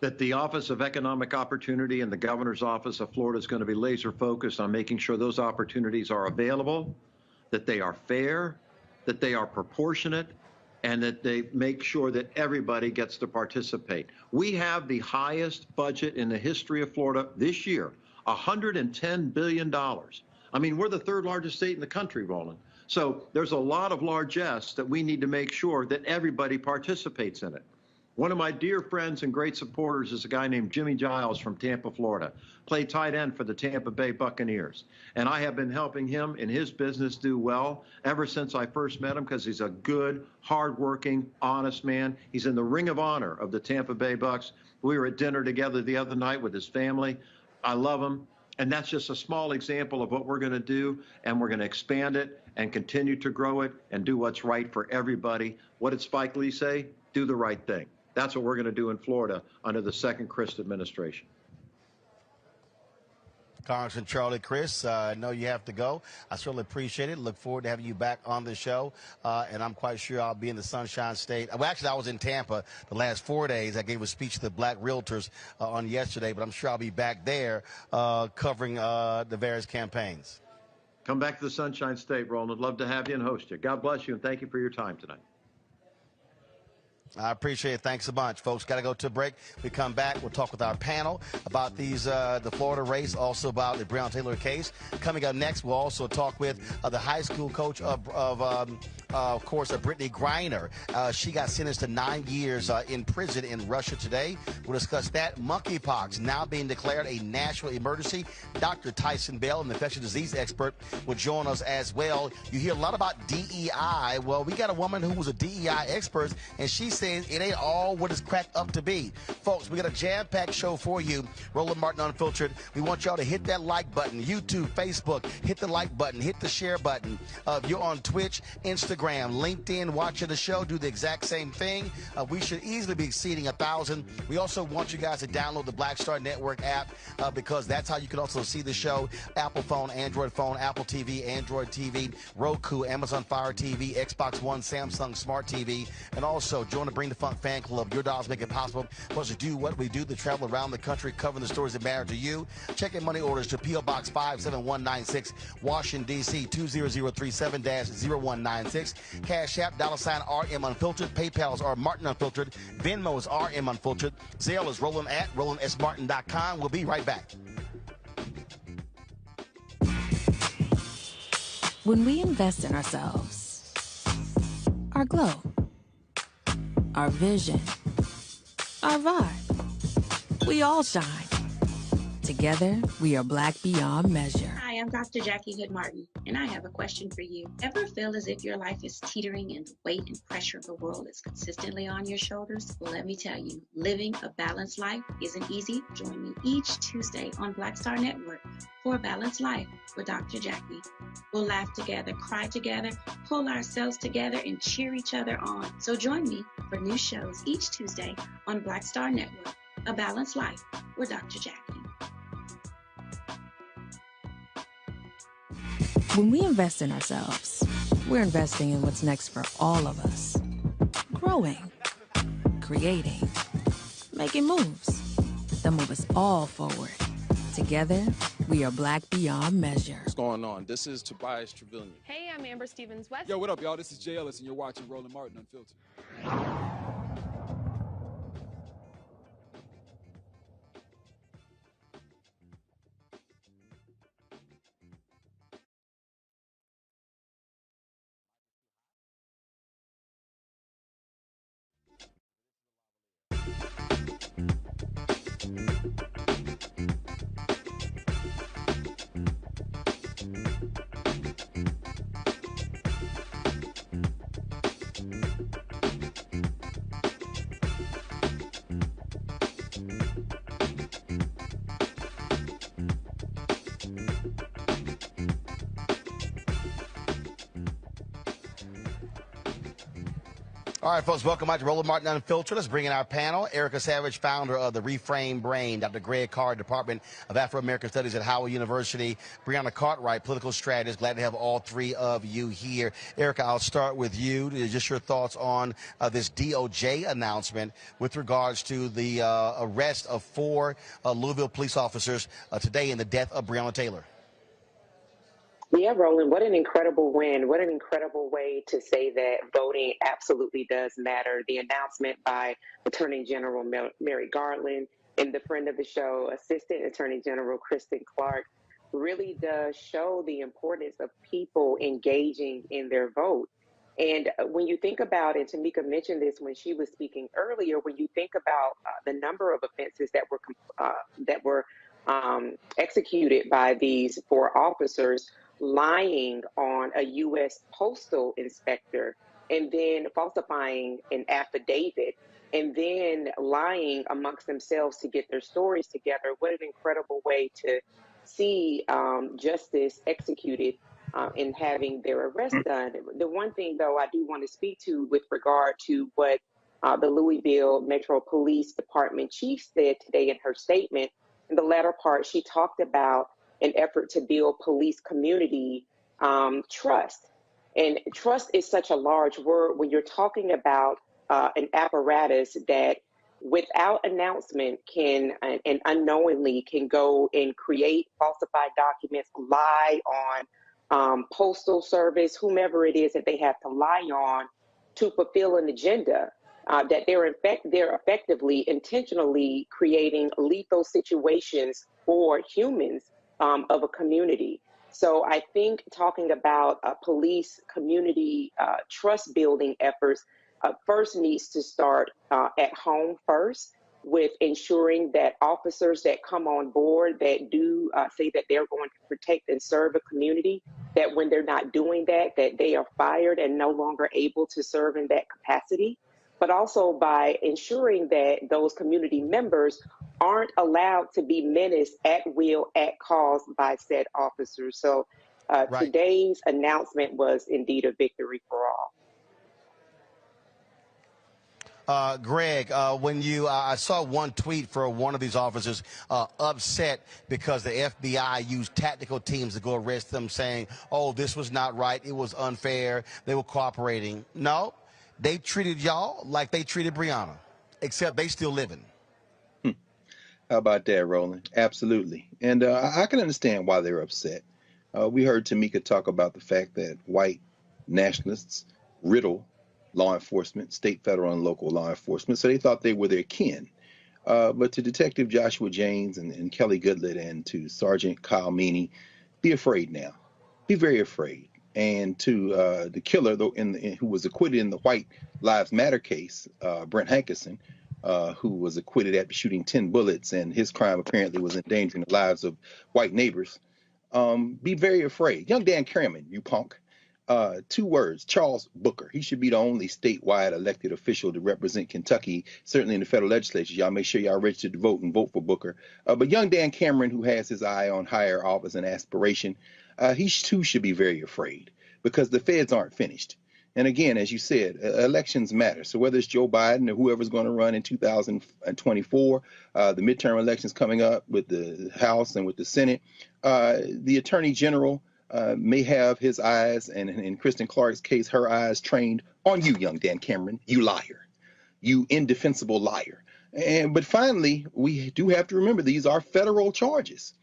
That the Office of Economic Opportunity and the Governor's Office of Florida is going to be laser focused on making sure those opportunities are available, that they are fair, that they are proportionate, and that they make sure that everybody gets to participate. We have the highest budget in the history of Florida this year, $110 billion. I mean, we're the third largest state in the country, Roland. So there's a lot of largesse that we need to make sure that everybody participates in it. One of my dear friends and great supporters is a guy named Jimmy Giles from Tampa, Florida, played tight end for the Tampa Bay Buccaneers. And I have been helping him in his business do well ever since I first met him because he's a good, hardworking, honest man. He's in the Ring of Honor of the Tampa Bay Bucs. We were at dinner together the other night with his family. I love him. And that's just a small example of what we're going to do, and we're going to expand it and continue to grow it and do what's right for everybody. What did Spike Lee say? Do the right thing. That's what we're going to do in Florida under the second Crist administration. Congressman Charlie Crist, I know you have to go. I certainly appreciate it. Look forward to having you back on the show. And I'm quite sure I'll be in the Sunshine State. Well, actually, I was in Tampa the last 4 days. I gave a speech to the black realtors on yesterday, but I'm sure I'll be back there covering the various campaigns. Come back to the Sunshine State, Roland. Love to have you and host you. God bless you, and thank you for your time tonight. I appreciate it. Thanks a bunch, folks. Got to go to a break. We come back. We'll talk with our panel about these the Florida race, also about the Breonna Taylor case. Coming up next, we'll also talk with the high school coach of course, Brittney Griner. She got sentenced to 9 years in prison in Russia today. We'll discuss that. Monkeypox now being declared a national emergency. Dr.Taison Bell, an infectious disease expert, will join us as well. You hear a lot about DEI. Well, we got a woman who was a DEI expert, and she says it ain't all what it's cracked up to be. Folks, we got a jam-packed show for you. Roland Martin Unfiltered. We want y'all to hit that like button. YouTube, Facebook, hit the like button, hit the share button. If you're on Twitch, Instagram, LinkedIn, watching the show, do the exact same thing. We should easily be exceeding 1,000. We also want you guys to download the Black Star Network app because that's how you can also see the show. Apple phone, Android phone, Apple TV, Android TV, Roku, Amazon Fire TV, Xbox One, Samsung Smart TV, and also join the Bring the Funk fan club. Your dollars make it possible for us to do what we do, to travel around the country, covering the stories that matter to you. Check in money orders to P.O. Box 57196, Washington, D.C. 20037-0196. Cash App, $RM Unfiltered. PayPal's R Martin Unfiltered. Venmo's RM Unfiltered. Zelle is roland@rolandsmartin.com. We'll be right back. When we invest in ourselves, our glow, our vision, our vibe, we all shine. Together, we are black beyond measure. Hi, I'm Dr. Jackie Hood Martin, and I have a question for you. Ever feel as if your life is teetering and the weight and pressure of the world is consistently on your shoulders? Well, let me tell you, living a balanced life isn't easy. Join me each Tuesday on Black Star Network for A Balanced Life with Dr. Jackie. We'll laugh together, cry together, pull ourselves together, and cheer each other on. So join me for new shows each Tuesday on Black Star Network, A Balanced Life with Dr. Jackie. When we invest in ourselves, we're investing in what's next for all of us. Growing, creating, making moves that move us all forward. Together, we are Black beyond measure. What's going on? This is Tobias Trevelyan. Hey, I'm Amber Stevens-West. Yo, what up, y'all? This is Jay Ellis, and you're watching Roland Martin Unfiltered. All right, folks, welcome back to Roland Martin Unfiltered. Let's bring in our panel. Erica Savage, founder of the Reframe Brain, Dr. Greg Carr, Department of Afro-American Studies at Howard University, Breonna Cartwright, political strategist. Glad to have all three of you here. Erica, I'll start with you. Just your thoughts on this DOJ announcement with regards to the arrest of 4 Louisville police officers today in the death of Breonna Taylor. Yeah, Roland, what an incredible win. What an incredible way to say that voting absolutely does matter. The announcement by Attorney General Merrick Garland and the friend of the show, Assistant Attorney General Kristen Clark, really does show the importance of people engaging in their vote. And when you think about it, Tamika mentioned this when she was speaking earlier, when you think about the number of offenses that were executed by these 4 officers, lying on a U.S. postal inspector, and then falsifying an affidavit, and then lying amongst themselves to get their stories together. What an incredible way to see justice executed in having their arrest done. The one thing, though, I do want to speak to with regard to what the Louisville Metro Police Department chief said today in her statement. In the latter part, she talked about an effort to build police community trust. And trust is such a large word when you're talking about an apparatus that without announcement can and unknowingly can go and create falsified documents, lie on postal service, whomever it is that they have to lie on to fulfill an agenda. That they're effectively, intentionally creating lethal situations for humans of a community. So I think talking about police community trust building efforts first needs to start at home first, with ensuring that officers that come on board that do say that they're going to protect and serve a community, that when they're not doing that, that they are fired and no longer able to serve in that capacity. But also by ensuring that those community members aren't allowed to be menaced at will, at cause by said officers. So today's announcement was indeed a victory for all. Greg, when I saw one tweet for one of these officers upset because the FBI used tactical teams to go arrest them, saying, oh, this was not right, it was unfair, they were cooperating. No, they treated y'all like they treated Breonna, except they still living. How about that, Roland? Absolutely. And I can understand why they're upset. We heard Tamika talk about the fact that white nationalists riddle law enforcement, state, federal, and local law enforcement, so they thought they were their kin. But to Detective Joshua James and Kelly Goodlett and to Sergeant Kyle Meany, be afraid now. Be very afraid. And to the killer who was acquitted in the White Lives Matter case, Brent Hankerson, who was acquitted after shooting 10 bullets, and his crime apparently was endangering the lives of white neighbors. Be very afraid. Young Dan Cameron, you punk. 2 words, Charles Booker. He should be the only statewide elected official to represent Kentucky, certainly in the federal legislature. Y'all make sure y'all register to vote and vote for Booker. But young Dan Cameron, who has his eye on higher office and aspiration, he too should be very afraid, because the feds aren't finished. And again, as you said, elections matter. So whether it's Joe Biden or whoever's going to run in 2024, the midterm elections coming up with the House and with the Senate, the Attorney General may have his eyes, and in Kristen Clark's case, her eyes trained on you, young Dan Cameron, you liar. you indefensible liar. But finally, we do have to remember these are federal charges,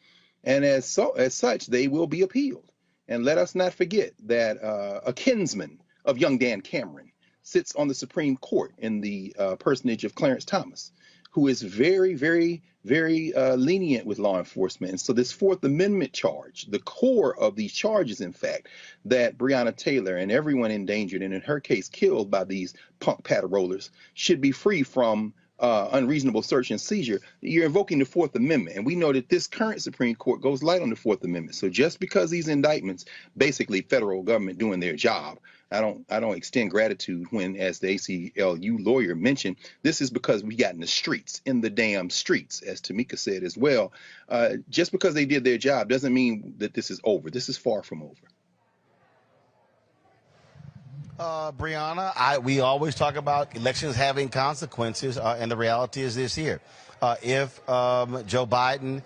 and as such, they will be appealed. And let us not forget that a kinsman of young Dan Cameron sits on the Supreme Court in the personage of Clarence Thomas, who is very, very, very lenient with law enforcement. And so this Fourth Amendment charge, the core of these charges, in fact, that Breonna Taylor and everyone endangered, and in her case killed by these punk patter-rollers, should be free from unreasonable search and seizure. You're invoking the Fourth Amendment. And we know that this current Supreme Court goes light on the Fourth Amendment. So just because these indictments, basically federal government doing their job, I don't extend gratitude when, as the ACLU lawyer mentioned, this is because we got in the streets, in the damn streets, as Tamika said as well. Just because they did their job doesn't mean that this is over. This is far from over. Breonna, we always talk about elections having consequences, and the reality is this here. If Joe Biden,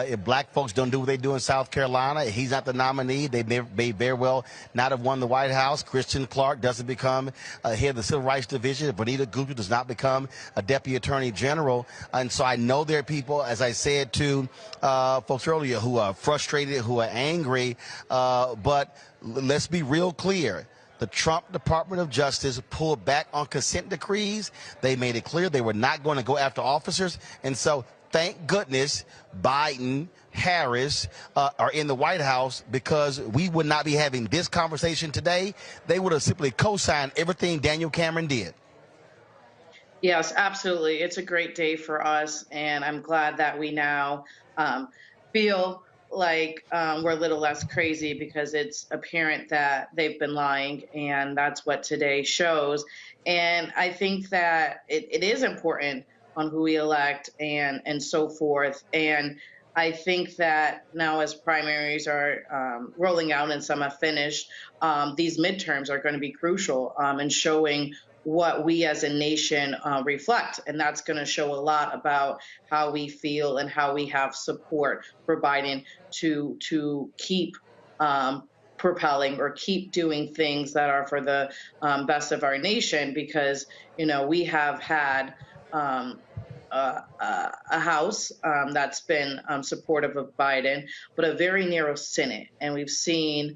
if black folks don't do what they do in South Carolina, he's not the nominee. They may very well not have won the White House. Kristen Clark doesn't become head of the Civil Rights Division. Bonita Gupta does not become a Deputy Attorney General. And so I know there are people, as I said to folks earlier, who are frustrated, who are angry. But let's be real clear. The Trump Department of Justice pulled back on consent decrees. They made it clear they were not going to go after officers. And so thank goodness Biden, Harris are in the White House, because we would not be having this conversation today. They would have simply co-signed everything Daniel Cameron did. Yes, absolutely. It's a great day for us. And I'm glad that we now feel like we're a little less crazy, because it's apparent that they've been lying, and that's what today shows. And I think that it is important on who we elect and so forth. And I think that now, as primaries are rolling out and some have finished, these midterms are going to be crucial in showing what we as a nation reflect. And that's going to show a lot about how we feel and how we have support for Biden to keep propelling or keep doing things that are for the best of our nation. Because, you know, we have had a House that's been supportive of Biden, but a very narrow Senate. And we've seen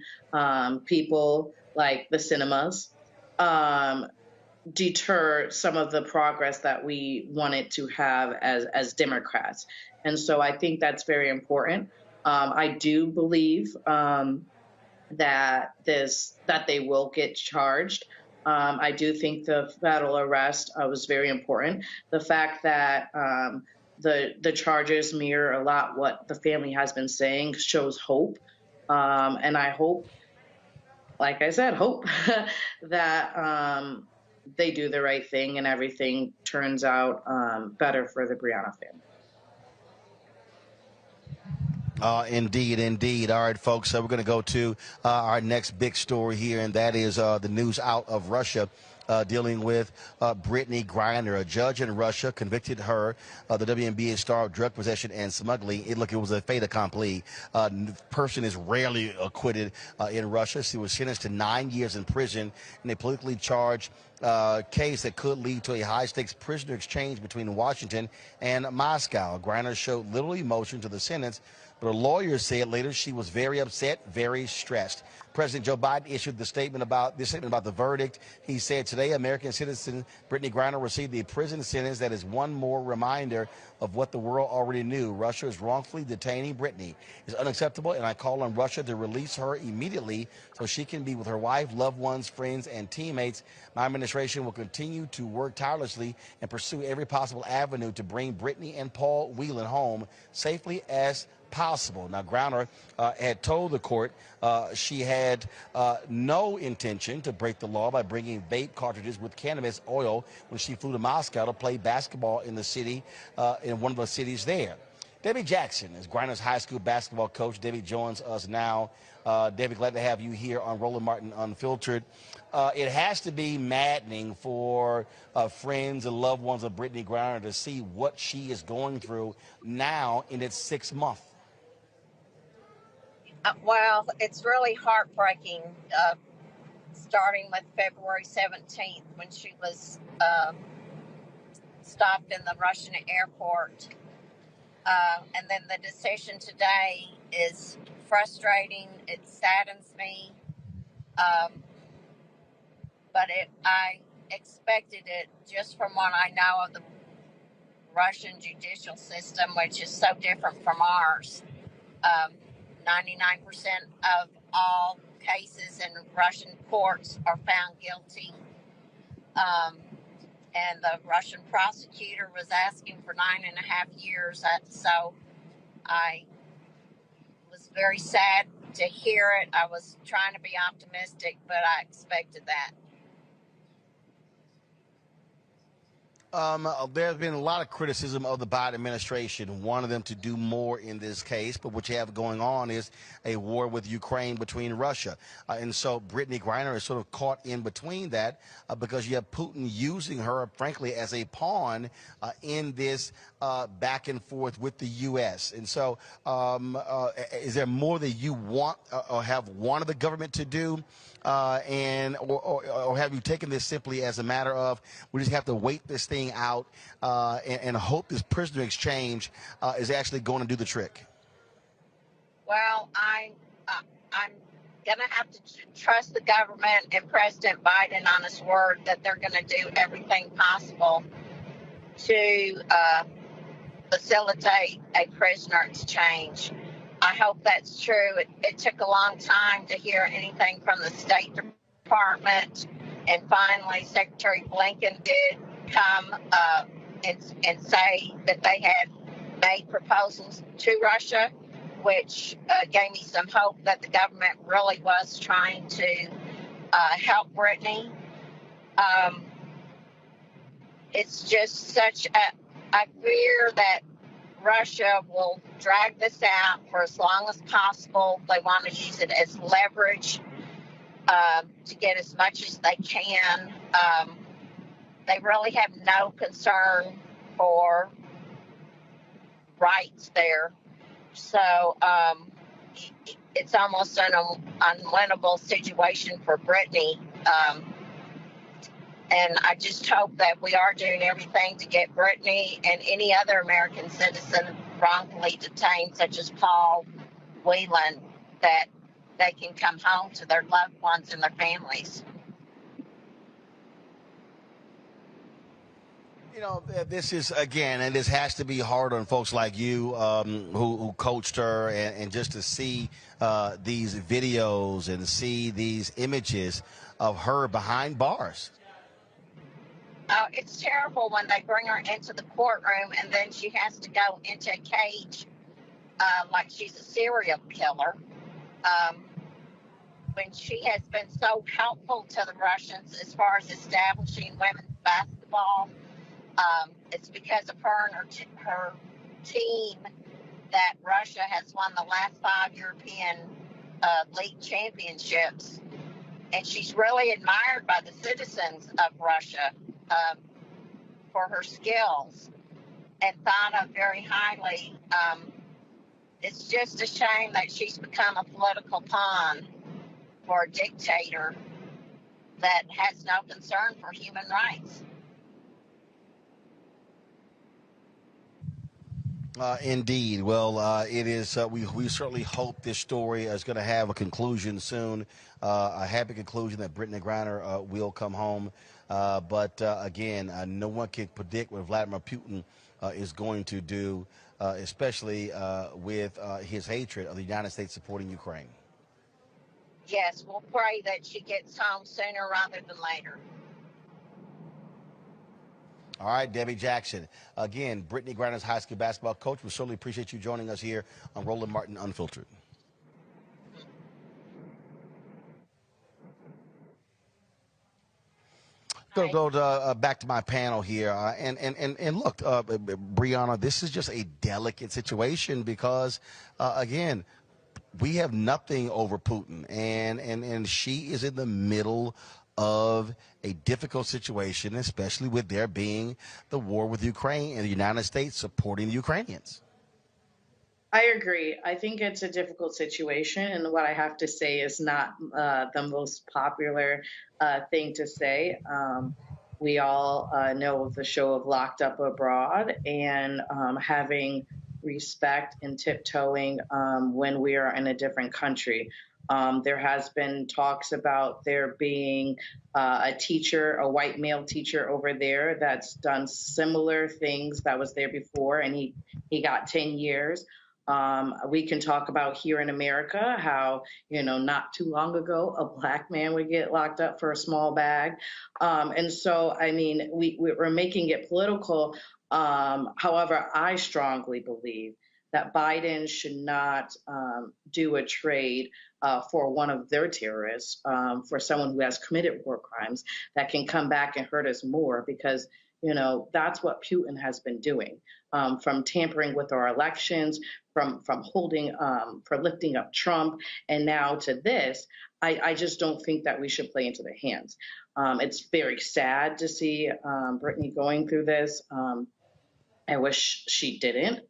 people like the cinemas deter some of the progress that we wanted to have as Democrats. And so I think that's very important. I do believe that they will get charged. I do think the federal arrest was very important. The fact that the charges mirror a lot what the family has been saying shows hope. And I hope, like I said, hope that they do the right thing and everything turns out better for the Breonna family. Indeed, indeed. All right, folks, so we're going to go to our next big story here, and that is the news out of Russia dealing with Brittney Griner. A judge in Russia convicted her of the WNBA Star of drug possession and smuggling. It was a fait accompli. Person is rarely acquitted in Russia. She was sentenced to 9 years in prison in a politically charged case that could lead to a high-stakes prisoner exchange between Washington and Moscow. Griner showed little emotion to the sentence, but a lawyer said later she was very upset, very stressed. President Joe Biden issued the statement about the verdict. He said today American citizen Brittney Griner received a prison sentence that is one more reminder of what the world already knew. Russia is wrongfully detaining Brittney. It's unacceptable, and I call on Russia to release her immediately so she can be with her wife, loved ones, friends, and teammates. My administration will continue to work tirelessly and pursue every possible avenue to bring Brittney and Paul Whelan home safely as possible. Now, Griner had told the court she had no intention to break the law by bringing vape cartridges with cannabis oil when she flew to Moscow to play basketball in the city, in one of the cities there. Debbie Jackson is Griner's high school basketball coach. Debbie joins us now. Debbie, glad to have you here on Roland Martin Unfiltered. It has to be maddening for friends and loved ones of Brittney Griner to see what she is going through now in its 6th month. Well, it's really heartbreaking, starting with February 17th when she was stopped in the Russian airport. And then the decision today is frustrating. It saddens me. But I expected it just from what I know of the Russian judicial system, which is so different from ours. 99% of all cases in Russian courts are found guilty. And the Russian prosecutor was asking for 9.5 years. So I was very sad to hear it. I was trying to be optimistic, but I expected that. There's been a lot of criticism of the Biden administration, wanting them to do more in this case. But what you have going on is a war with Ukraine between Russia. And so Brittney Griner is sort of caught in between that because you have Putin using her, frankly, as a pawn in this back and forth with the U.S. And so is there more that you want or have wanted the government to do? Or have you taken this simply as a matter of we just have to wait this thing out and hope this prisoner exchange is actually going to do the trick? Well, I'm going to have to trust the government and President Biden on his word that they're going to do everything possible to facilitate a prisoner exchange. I hope that's true. It took a long time to hear anything from the State Department, and finally Secretary Blinken did come and say that they had made proposals to Russia, which gave me some hope that the government really was trying to help Brittney. It's just such I fear that Russia will drag this out for as long as possible. They want to use it as leverage to get as much as they can. They really have no concern for rights there. So it's almost an unwinnable situation for Brittney. And I just hope that we are doing everything to get Brittney and any other American citizen wrongfully detained, such as Paul Whelan, that they can come home to their loved ones and their families. You know, this is, again, and this has to be hard on folks like you who coached her, and just to see these videos and see these images of her behind bars. It's terrible when they bring her into the courtroom and then she has to go into a cage like she's a serial killer. When she has been so helpful to the Russians as far as establishing women's basketball, it's because of her and her team that Russia has won the last 5 European league championships. And she's really admired by the citizens of Russia for her skills and thought of very highly. It's just a shame that she's become a political pawn for a dictator that has no concern for human rights. Indeed. Well, it is. We certainly hope this story is going to have a conclusion soon, a happy conclusion that Brittney Griner will come home. But again, no one can predict what Vladimir Putin is going to do, especially with his hatred of the United States supporting Ukraine. Yes, we'll pray that she gets home sooner rather than later. All right, Debbie Jackson. Again, Brittney Griner's high school basketball coach. We certainly appreciate you joining us here on Roland Martin Unfiltered. Go back to my panel here, and look, Breonna, this is just a delicate situation because, again, we have nothing over Putin, and she is in the middle of a difficult situation, especially with there being the war with Ukraine and the United States supporting the Ukrainians. I agree. I think it's a difficult situation, and what I have to say is not the most popular thing to say. we all know of the show of Locked Up Abroad, and having respect and tiptoeing when we are in a different country. There has been talks about there being a teacher, a white male teacher over there that's done similar things that was there before, and he got 10 years. We can talk about here in America how, not too long ago, a black man would get locked up for a small bag. And so, I mean, we're making it political. However, I strongly believe that Biden should not do a trade for one of their terrorists, for someone who has committed war crimes that can come back and hurt us more, because that's what Putin has been doing, from tampering with our elections, from holding, for lifting up Trump, and now to this. I just don't think that we should play into their hands. It's very sad to see Brittney going through this. I wish she didn't.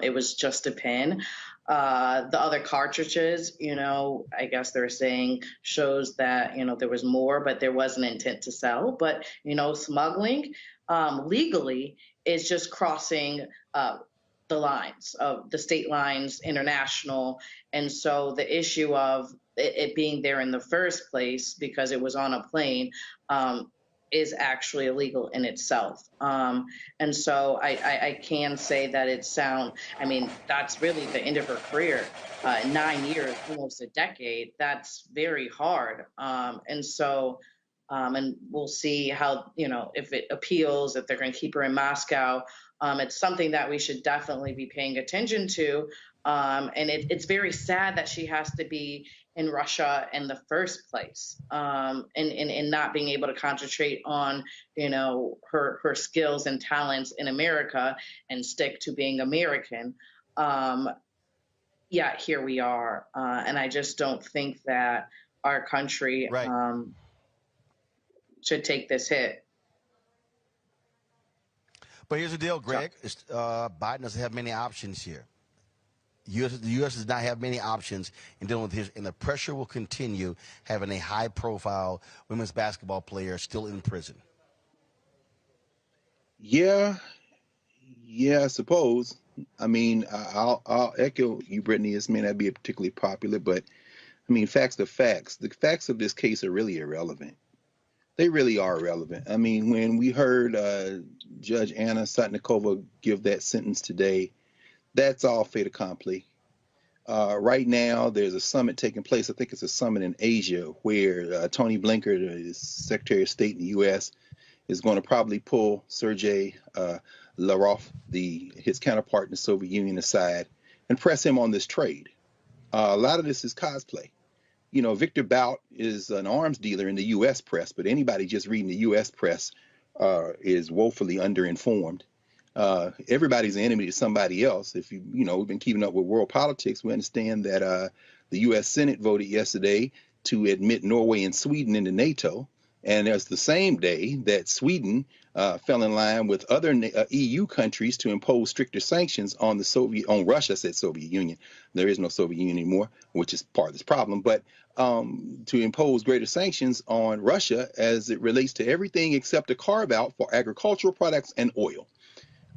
It was just a pin. The other cartridges, I guess they're saying shows that, there was more, but there was an intent to sell. But, smuggling legally is just crossing the lines of the state lines, international. And so the issue of it being there in the first place because it was on a plane is actually illegal in itself. And so I can say that it's sound. I mean, that's really the end of her career. 9 years, almost a decade. That's very hard. And so, and we'll see how, if it appeals, if they're going to keep her in Moscow. It's something that we should definitely be paying attention to. And it's very sad that she has to be in Russia in the first place, and not being able to concentrate on, her skills and talents in America and stick to being American. Yeah, here we are. And I just don't think that our country should take this hit. But here's the deal, Greg. Biden doesn't have many options here. The U.S. does not have many options in dealing with his, and the pressure will continue having a high-profile women's basketball player still in prison. Yeah, I suppose. I mean, I'll echo you, Brittney. This may not be particularly popular, but I mean, facts are facts. The facts of this case are really irrelevant. They really are irrelevant. I mean, when we heard Judge Anna Satnikova give that sentence today, that's all fait accompli. Right now, there's a summit taking place. I think it's a summit in Asia where Tony Blinken, the Secretary of State in the U.S., is going to probably pull Sergei Lavrov, his counterpart in the Soviet Union, aside and press him on this trade. A lot of this is cosplay. Victor Bout is an arms dealer in the U.S. press, but anybody just reading the U.S. press is woefully underinformed. Everybody's an enemy to somebody else. If we've been keeping up with world politics, we understand that the U.S. Senate voted yesterday to admit Norway and Sweden into NATO. And it's the same day that Sweden fell in line with other EU countries to impose stricter sanctions on Russia. I said Soviet Union. There is no Soviet Union anymore, which is part of this problem. But to impose greater sanctions on Russia as it relates to everything except a carve out for agricultural products and oil.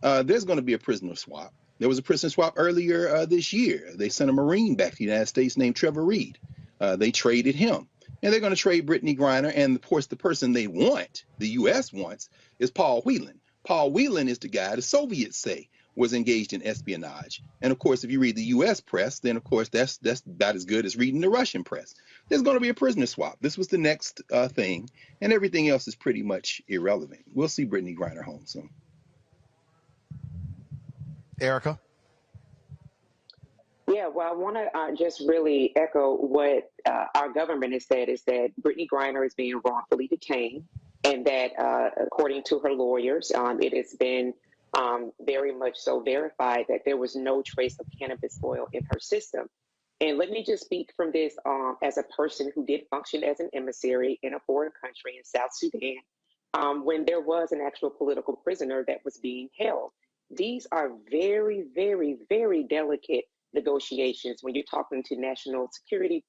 There's going to be a prisoner swap. There was a prisoner swap earlier this year. They sent a Marine back to the United States named Trevor Reed. They traded him. And they're going to trade Brittney Griner. And, of course, the person they want, the U.S. wants, is Paul Whelan. Paul Whelan is the guy the Soviets say was engaged in espionage. And, of course, if you read the U.S. press, then, of course, that's about as good as reading the Russian press. There's going to be a prisoner swap. This was the next thing. And everything else is pretty much irrelevant. We'll see Brittney Griner home soon. Erica? Yeah, well, I want to just really echo what our government has said, is that Brittney Griner is being wrongfully detained, and that according to her lawyers, it has been very much so verified that there was no trace of cannabis oil in her system. And let me just speak from this as a person who did function as an emissary in a foreign country in South Sudan, when there was an actual political prisoner that was being held. These are very, very, very delicate negotiations when you're talking to national security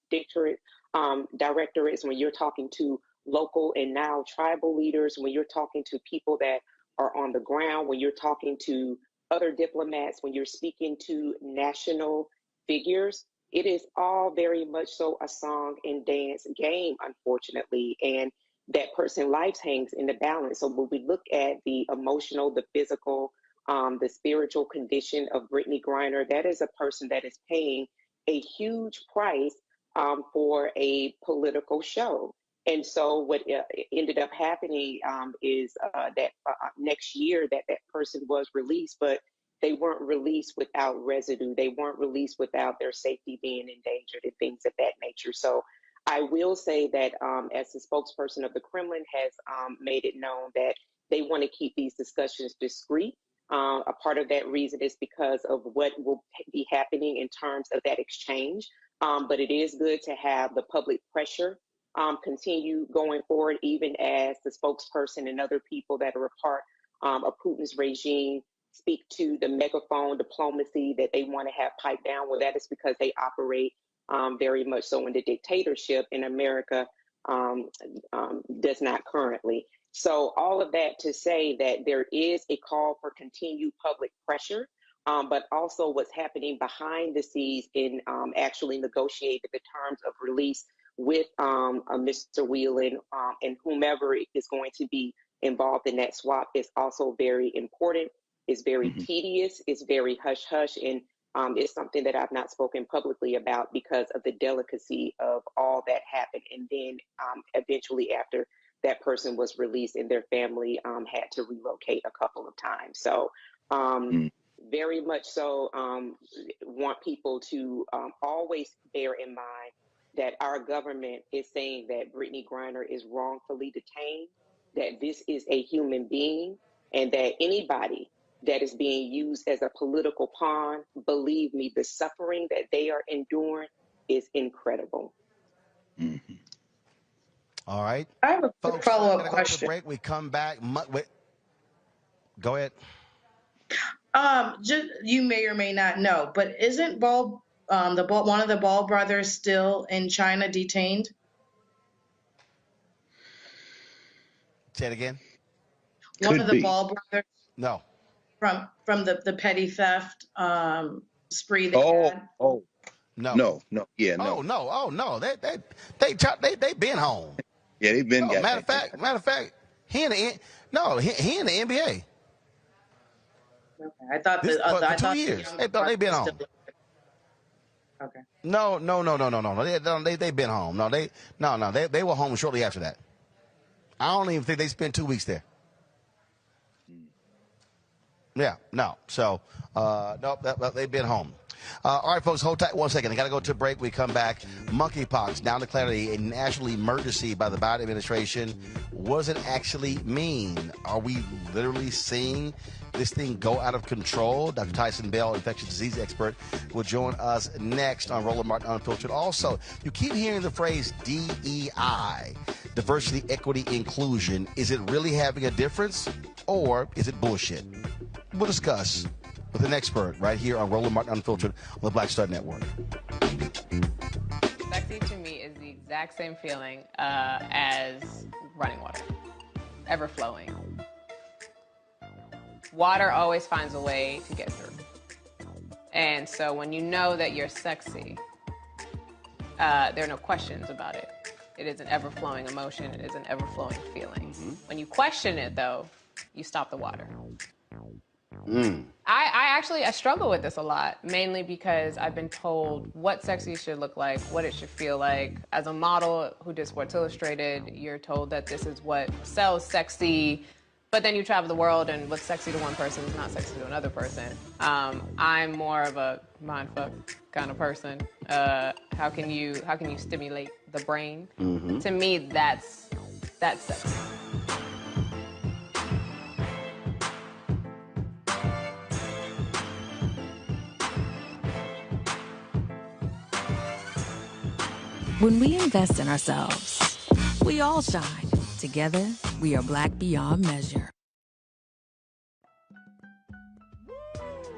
directorates, when you're talking to local and now tribal leaders, when you're talking to people that are on the ground, when you're talking to other diplomats, when you're speaking to national figures, it is all very much so a song and dance game, unfortunately. And that person's life hangs in the balance. So when we look at the emotional, the physical, the spiritual condition of Brittney Griner, that is a person that is paying a huge price for a political show. And so what ended up happening is that next year that person was released, but they weren't released without residue. They weren't released without their safety being endangered and things of that nature. So I will say that as the spokesperson of the Kremlin has made it known that they want to keep these discussions discreet. A part of that reason is because of what will be happening in terms of that exchange. But it is good to have the public pressure continue going forward, even as the spokesperson and other people that are a part of Putin's regime speak to the megaphone diplomacy that they want to have piped down. Well, that is because they operate very much so in the dictatorship, and America does not currently. So all of that to say that there is a call for continued public pressure, but also what's happening behind the scenes in actually negotiating the terms of release with Mr. Whelan and whomever is going to be involved in that swap is also very important. It's very tedious. It's very hush-hush. And it's something that I've not spoken publicly about because of the delicacy of all that happened. And then eventually after that person was released and their family had to relocate a couple of times. So very much so want people to always bear in mind that our government is saying that Brittney Griner is wrongfully detained, that this is a human being, and that anybody that is being used as a political pawn, believe me, the suffering that they are enduring is incredible. All right. I have a quick follow-up Go question. to break. We come back. Go ahead. Just, you may or may not know, but isn't Ball, one of the Ball brothers still in China detained? Say it again. One of the Ball brothers. No. From the petty theft spree they had. No. Yeah, no. Oh no. They been home. Yeah, they've been. Matter of fact, he in the NBA. Okay, I thought for 2 years. They've been home. Okay. No. They've been home. They were home shortly after that. I don't even think they spent 2 weeks there. Yeah, no. So, they've been home. All right, folks, hold tight 1 second. I got to go to a break. We come back. Monkeypox now declared a national emergency by the Biden administration. What does it actually mean? Are we literally seeing this thing go out of control? Dr.Taison Bell, infectious disease expert, will join us next on Roland Martin Unfiltered. Also, you keep hearing the phrase DEI, diversity, equity, inclusion. Is it really having a difference, or is it bullshit? We'll discuss with an expert right here on Roland Martin Unfiltered on the Black Star Network. Sexy to me is the exact same feeling as running water, ever flowing. Water always finds a way to get through. And so when you know that you're sexy, there are no questions about it. It is an ever-flowing emotion. It is an ever-flowing feeling. When you question it, though, you stop the water. I struggle with this a lot, mainly because I've been told what sexy should look like, what it should feel like. As a model who did Sports Illustrated, you're told that this is what sells sexy, but then you travel the world and what's sexy to one person is not sexy to another person. I'm more of a mindfuck kind of person. How can you stimulate the brain? To me, that's sexy. When we invest in ourselves, we all shine. Together, we are Black beyond measure.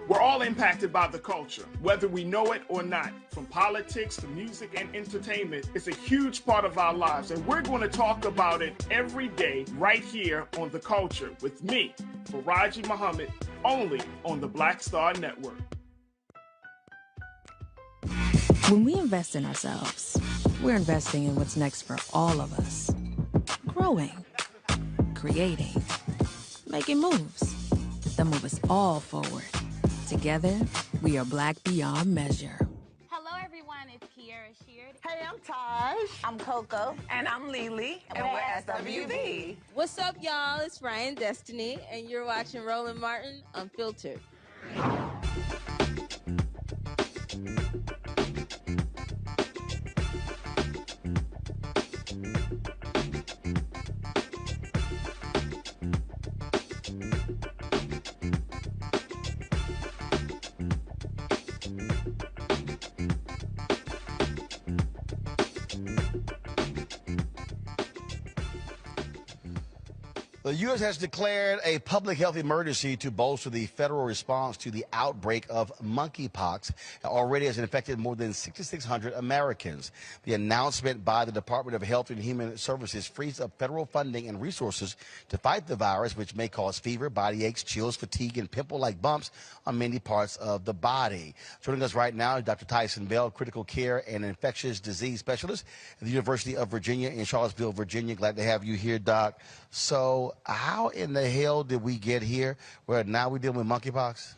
We're all impacted by the culture, whether we know it or not. From politics to music and entertainment, it's a huge part of our lives, and we're going to talk about it every day right here on The Culture with me, Faraji Muhammad, only on the Black Star Network. When we invest in ourselves, we're investing in what's next for all of us. Growing, creating, making moves that move us all forward. Together, we are Black beyond measure. Hello, everyone. It's Kiara Sheard. Hey, I'm Taj. I'm Coco. And I'm Lily. And we're SWV. What's up, y'all? It's Ryan Destiny, and you're watching Roland Martin Unfiltered. The U.S. has declared a public health emergency to bolster the federal response to the outbreak of monkeypox. It already has infected more than 6,600 Americans. The announcement by the Department of Health and Human Services frees up federal funding and resources to fight the virus, which may cause fever, body aches, chills, fatigue, and pimple-like bumps on many parts of the body. Joining us right now is Dr.Taison Bell, critical care and infectious disease specialist at the University of Virginia in Charlottesville, Virginia. Glad to have you here, Doc. So how in the hell did we get here where now we're dealing with monkeypox?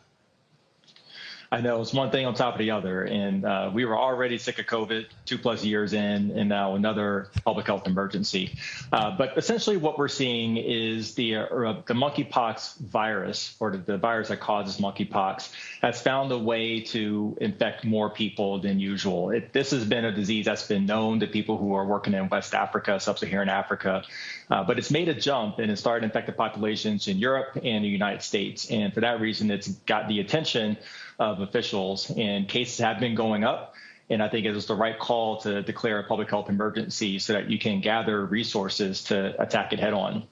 I know, it's one thing on top of the other. And we were already sick of COVID 2+ years in, and now another public health emergency. But essentially what we're seeing is the monkeypox virus, or the virus that causes monkeypox, has found a way to infect more people than usual. This has been a disease that's been known to people who are working in West Africa, Sub-Saharan Africa. But it's made a jump, and it started to infect the populations in Europe and the United States. And for that reason, it's got the attention of officials, and cases have been going up. And I think it was the right call to declare a public health emergency so that you can gather resources to attack it head on.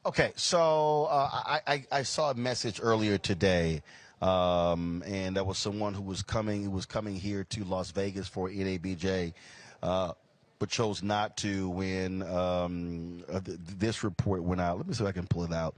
Okay, so I saw a message earlier today, and that was someone who was coming here to Las Vegas for NABJ, but chose not to when this report went out. Let me see if I can pull it out.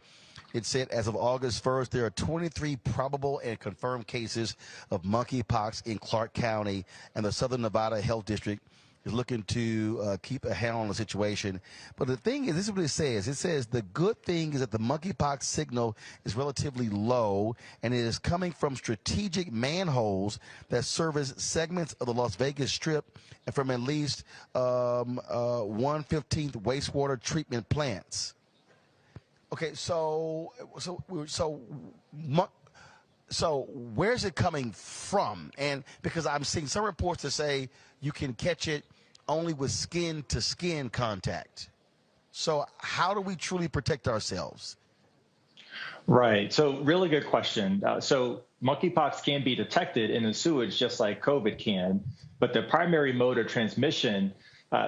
It said, as of August 1st, there are 23 probable and confirmed cases of monkeypox in Clark County, and the Southern Nevada Health District is looking to keep a hand on the situation. But the thing is, this is what it says. It says the good thing is that the monkeypox signal is relatively low, and it is coming from strategic manholes that service segments of the Las Vegas Strip and from at least 1/15 wastewater treatment plants. Okay, so where's it coming from? And because I'm seeing some reports that say you can catch it only with skin-to-skin contact. So how do we truly protect ourselves? Right. So really good question. So monkeypox can be detected in the sewage just like COVID can, but the primary mode of transmission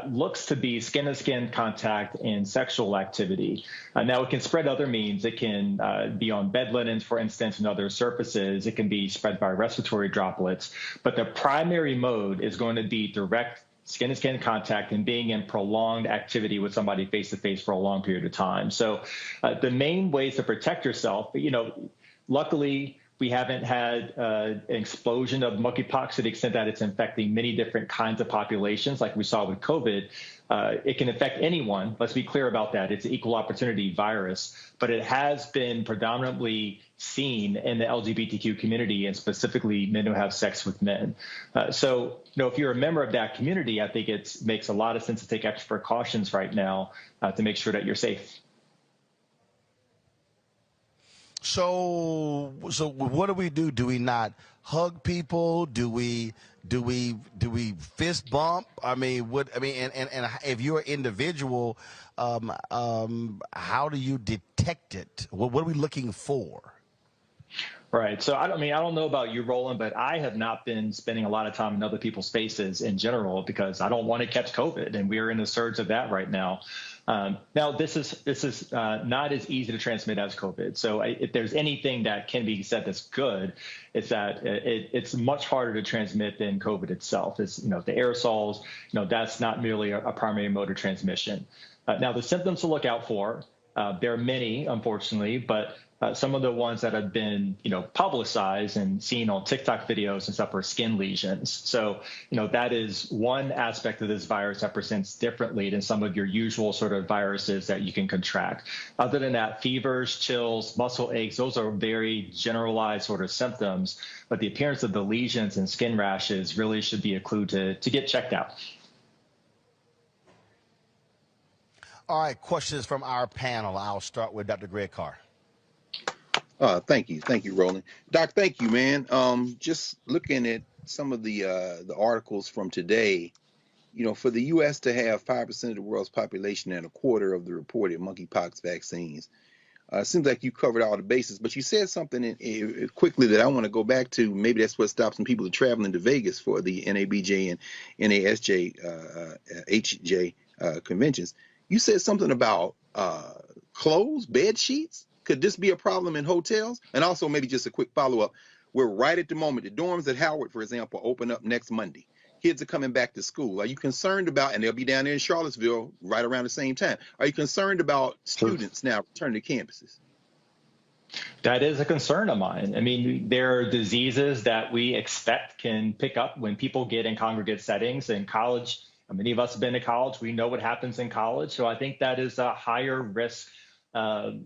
looks to be skin-to-skin contact and sexual activity. Now, it can spread other means. It can be on bed linens, for instance, and other surfaces. It can be spread by respiratory droplets. But the primary mode is going to be direct skin-to-skin contact and being in prolonged activity with somebody face-to-face for a long period of time. So the main ways to protect yourself, luckily, we haven't had an explosion of monkeypox to the extent that it's infecting many different kinds of populations like we saw with COVID. It can affect anyone. Let's be clear about that. It's an equal opportunity virus, but it has been predominantly seen in the LGBTQ community, and specifically men who have sex with men. So, if you're a member of that community, I think it makes a lot of sense to take extra precautions right now to make sure that you're safe. So what do we do? Do we not hug people? Do we fist bump? I mean, and if you're an individual, how do you detect it? What are we looking for? Right. So I don't know about you, Roland, but I have not been spending a lot of time in other people's spaces in general because I don't want to catch COVID, and we're in the surge of that right now. Now, this is not as easy to transmit as COVID. So if there's anything that can be said that's good, it's that it's much harder to transmit than COVID itself. It's, the aerosols, that's not merely a primary mode of transmission. Now, the symptoms to look out for, there are many, unfortunately, but some of the ones that have been, publicized and seen on TikTok videos and stuff are skin lesions. So, that is one aspect of this virus that presents differently than some of your usual sort of viruses that you can contract. Other than that, fevers, chills, muscle aches, those are very generalized sort of symptoms. But the appearance of the lesions and skin rashes really should be a clue to get checked out. All right, questions from our panel. I'll start with Dr. Greg Carr. Thank you, Roland. Doc, thank you, man. Just looking at some of the articles from today, for the U.S. to have 5% of the world's population and a quarter of the reported monkeypox vaccines, seems like you covered all the bases. But you said something quickly that I want to go back to. Maybe that's what stops some people from traveling to Vegas for the NABJ and NASJ, HJ conventions. You said something about clothes, bed sheets. Could this be a problem in hotels? And also maybe just a quick follow-up. We're right at the moment. The dorms at Howard, for example, open up next Monday. Kids are coming back to school. Are you concerned about, and they'll be down there in Charlottesville right around the same time. Are you concerned about students now returning to campuses? That is a concern of mine. I mean, there are diseases that we expect can pick up when people get in congregate settings. In college, many of us have been to college. We know what happens in college. So I think that is a higher risk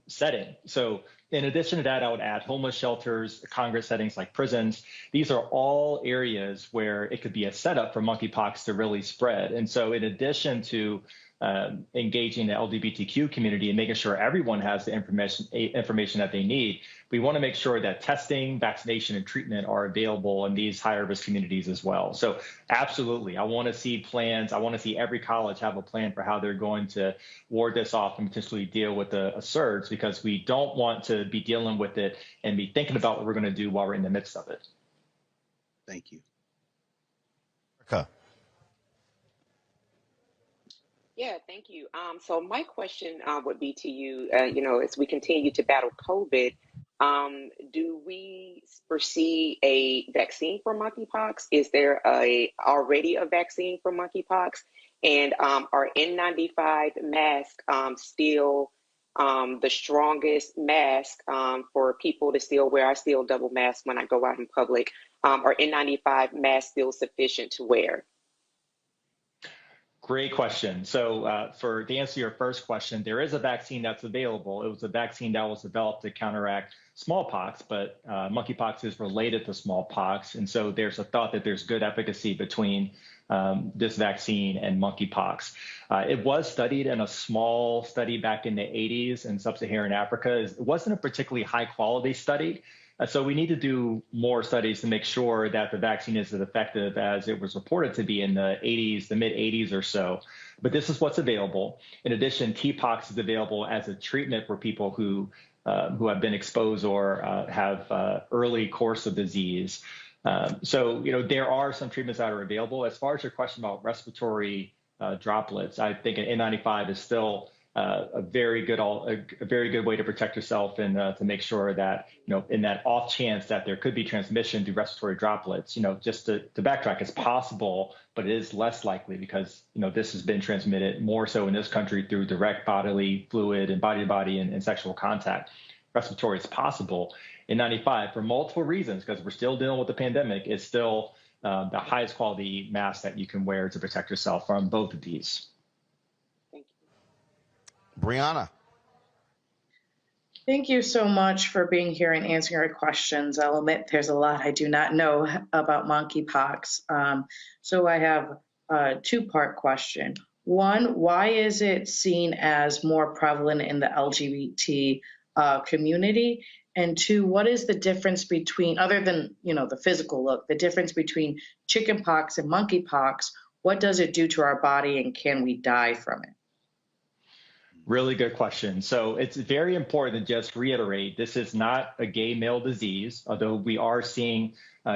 setting. So in addition to that, I would add homeless shelters, congregate settings like prisons. These are all areas where it could be a setup for monkeypox to really spread. And so in addition to engaging the LGBTQ community and making sure everyone has the information that they need, we want to make sure that testing, vaccination, and treatment are available in these higher risk communities as well. So absolutely, I want to see plans. I want to see every college have a plan for how they're going to ward this off and potentially deal with a surge, because we don't want to be dealing with it and be thinking about what we're going to do while we're in the midst of it. Thank you. Okay. Yeah, thank you. So my question would be to you, as we continue to battle COVID, do we foresee a vaccine for monkeypox? Is there already a vaccine for monkeypox? And are N95 masks still the strongest mask for people to still wear? I still double mask when I go out in public. Are N95 masks still sufficient to wear? Great question. So to answer your first question, there is a vaccine that's available. It was a vaccine that was developed to counteract smallpox, but monkeypox is related to smallpox. And so there's a thought that there's good efficacy between this vaccine and monkeypox. It was studied in a small study back in the 80s in sub-Saharan Africa. It wasn't a particularly high quality study. So we need to do more studies to make sure that the vaccine is as effective as it was reported to be in the 80s, the mid 80s or so. But this is what's available. In addition, TPOXX is available as a treatment for people who have been exposed or have early course of disease. So, there are some treatments that are available. As far as your question about respiratory droplets, I think an N95 is still a very good way to protect yourself and to make sure that, in that off chance that there could be transmission through respiratory droplets, just to backtrack, it's possible, but it is less likely because, this has been transmitted more so in this country through direct bodily fluid and body-to-body and sexual contact. Respiratory is possible. N95, for multiple reasons, because we're still dealing with the pandemic, is still the highest quality mask that you can wear to protect yourself from both of these. Breonna. Thank you so much for being here and answering our questions. I'll admit there's a lot I do not know about monkeypox. So I have a two-part question. One, why is it seen as more prevalent in the LGBT community? And two, what is the difference between, other than, the physical look, the difference between chickenpox and monkeypox? What does it do to our body, and can we die from it? Really good question. So it's very important to just reiterate, this is not a gay male disease, although we are seeing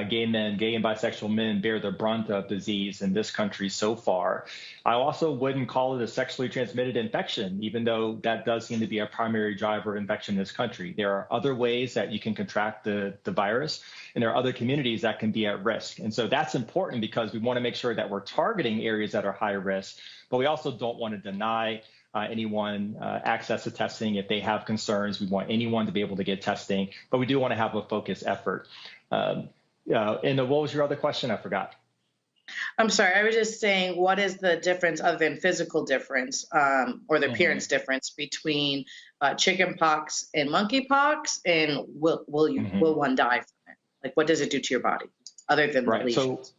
gay and bisexual men bear the brunt of disease in this country so far. I also wouldn't call it a sexually transmitted infection, even though that does seem to be a primary driver of infection in this country. There are other ways that you can contract the virus, and there are other communities that can be at risk. And so that's important because we want to make sure that we're targeting areas that are high risk, but we also don't want to deny anyone access to testing if they have concerns. We want anyone to be able to get testing, but we do want to have a focused effort. And what was your other question? I forgot. I'm sorry. I was just saying, what is the difference other than physical difference or the appearance difference between chickenpox and monkeypox? And will one die from it? Like, what does it do to your body other than the lesions?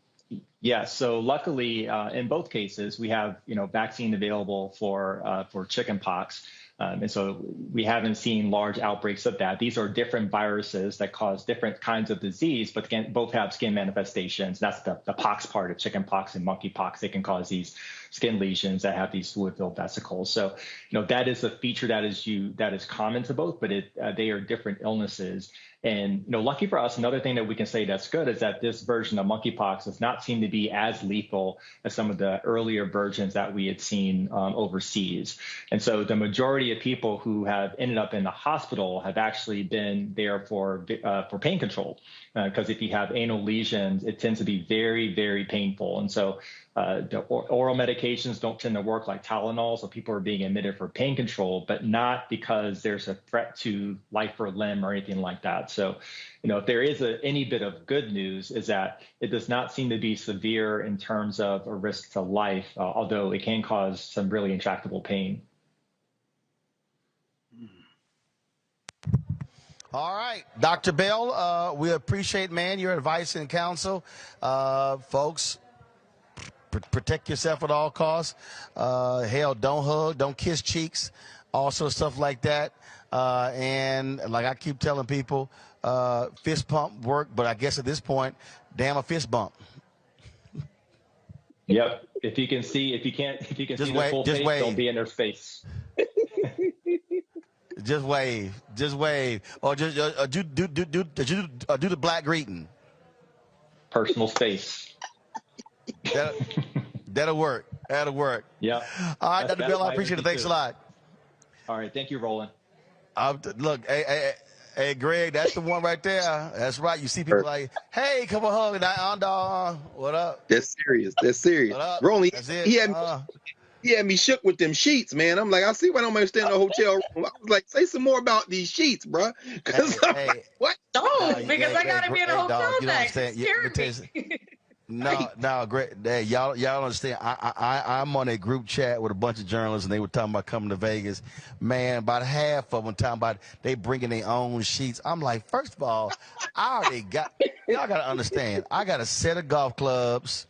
So luckily, in both cases, we have vaccine available for chickenpox. And so we haven't seen large outbreaks of that. These are different viruses that cause different kinds of disease, but again, both have skin manifestations. That's the pox part of chickenpox and monkeypox. They can cause these skin lesions that have these fluid-filled vesicles. So, that is a feature that is common to both, but they are different illnesses. And, lucky for us, another thing that we can say that's good is that this version of monkeypox does not seem to be as lethal as some of the earlier versions that we had seen overseas. And so the majority of people who have ended up in the hospital have actually been there for pain control, because if you have anal lesions, it tends to be very, very painful. And so the oral medications don't tend to work like Tylenol, so people are being admitted for pain control, but not because there's a threat to life or limb or anything like that. So, if there is any bit of good news, is that it does not seem to be severe in terms of a risk to life, although it can cause some really intractable pain. All right, Dr. Bell, we appreciate, your advice and counsel. Folks, protect yourself at all costs. Hell, don't hug, don't kiss cheeks, also stuff like that. And like I keep telling people, fist pump work, but I guess at this point, damn a fist bump. Yep. If you can see their full face, don't be in their face. Just wave, or just do the black greeting. Personal space. That'll work. Yeah. All right, Dr. Bell, I appreciate it. Thanks a lot. All right, thank you, Roland. Look, hey, Greg, that's the one right there. That's right. You see people like, hey, come on, hug. What up? That's serious. What up? Roland, he had me shook with them sheets, man. I'm like, I see why I don't understand the hotel room. I was like, say some more about these sheets, bro. Because what? Because I gotta be in a hotel next. No, great. Hey, y'all understand. I'm on a group chat with a bunch of journalists, and they were talking about coming to Vegas. Man, about half of them talking about they bringing their own sheets. I'm like, first of all, y'all got to understand. I got a set of golf clubs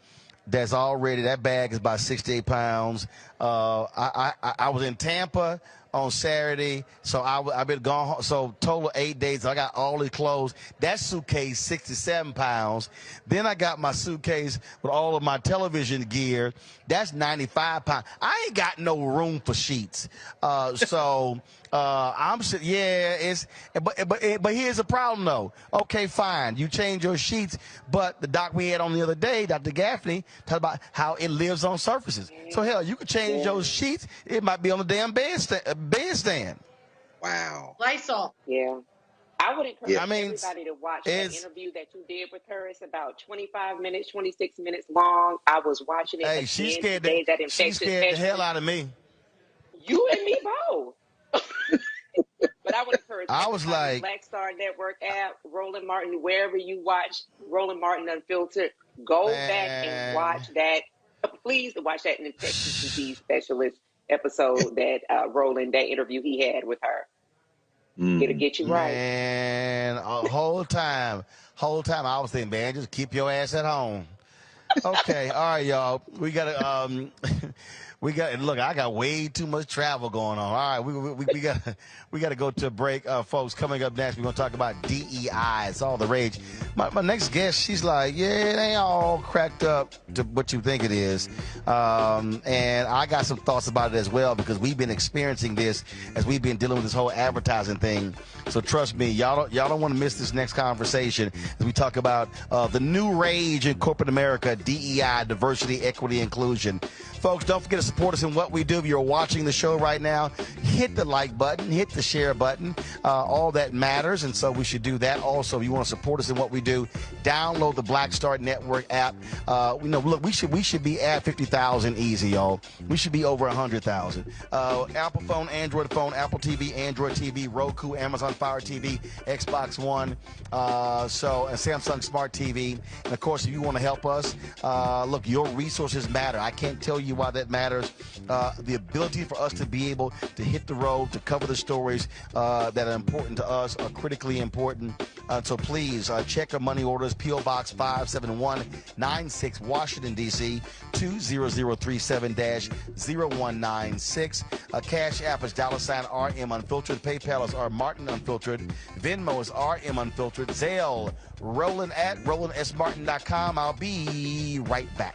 that's already, that bag is about 68 pounds. I was in Tampa on Saturday, so I've been gone home. So total 8 days. I got all the clothes. That suitcase, 67 pounds. Then I got my suitcase with all of my television gear. That's 95 pounds. I ain't got no room for sheets. But here's the problem though. Okay, fine. You change your sheets, but the doc we had on the other day, Dr. Gaffney, talked about how it lives on surfaces. So hell, you could change those sheets. It might be on the damn bandstand. Wow. Lysol. Yeah. I would encourage everybody to watch that interview that you did with her. It's about 25 minutes, 26 minutes long. I was watching it. Hey, she scared the hell out of me. You and me both. But I would encourage like, Black Star Network app, Roland Martin, wherever you watch Roland Martin Unfiltered, go back and watch that. Please watch that infectious disease specialist episode that that interview he had with her. It'll get you right. Man, whole time I was thinking, man, just keep your ass at home. Okay, all right, y'all. We gotta Look, I got way too much travel going on. All right, we got to go to a break, folks. Coming up next, we're gonna talk about DEI. It's all the rage. My next guest, she's like, yeah, it ain't all cracked up to what you think it is, and I got some thoughts about it as well because we've been experiencing this as we've been dealing with this whole advertising thing. So trust me, y'all don't want to miss this next conversation as we talk about the new rage in corporate America, DEI, diversity, equity, inclusion. Folks, don't forget to support us in what we do. If you're watching the show right now, hit the like button, hit the share button. All that matters, and so we should do that. Also, if you want to support us in what we do, download the Black Star Network app. Look, we should be at 50,000 easy, y'all. We should be over 100,000. Apple phone, Android phone, Apple TV, Android TV, Roku, Amazon Fire TV, Xbox One, and Samsung Smart TV. And of course, if you want to help us, look, your resources matter. I can't tell you why that matters. The ability for us to be able to hit the road, to cover the stories that are important to us are critically important. So please check our money orders. P.O. Box 57196, Washington, D.C. 20037-0196. Cash App is $RM Unfiltered. PayPal is R Martin Unfiltered. Venmo is RM Unfiltered. Zelle, Roland at RolandSMartin.com. I'll be right back.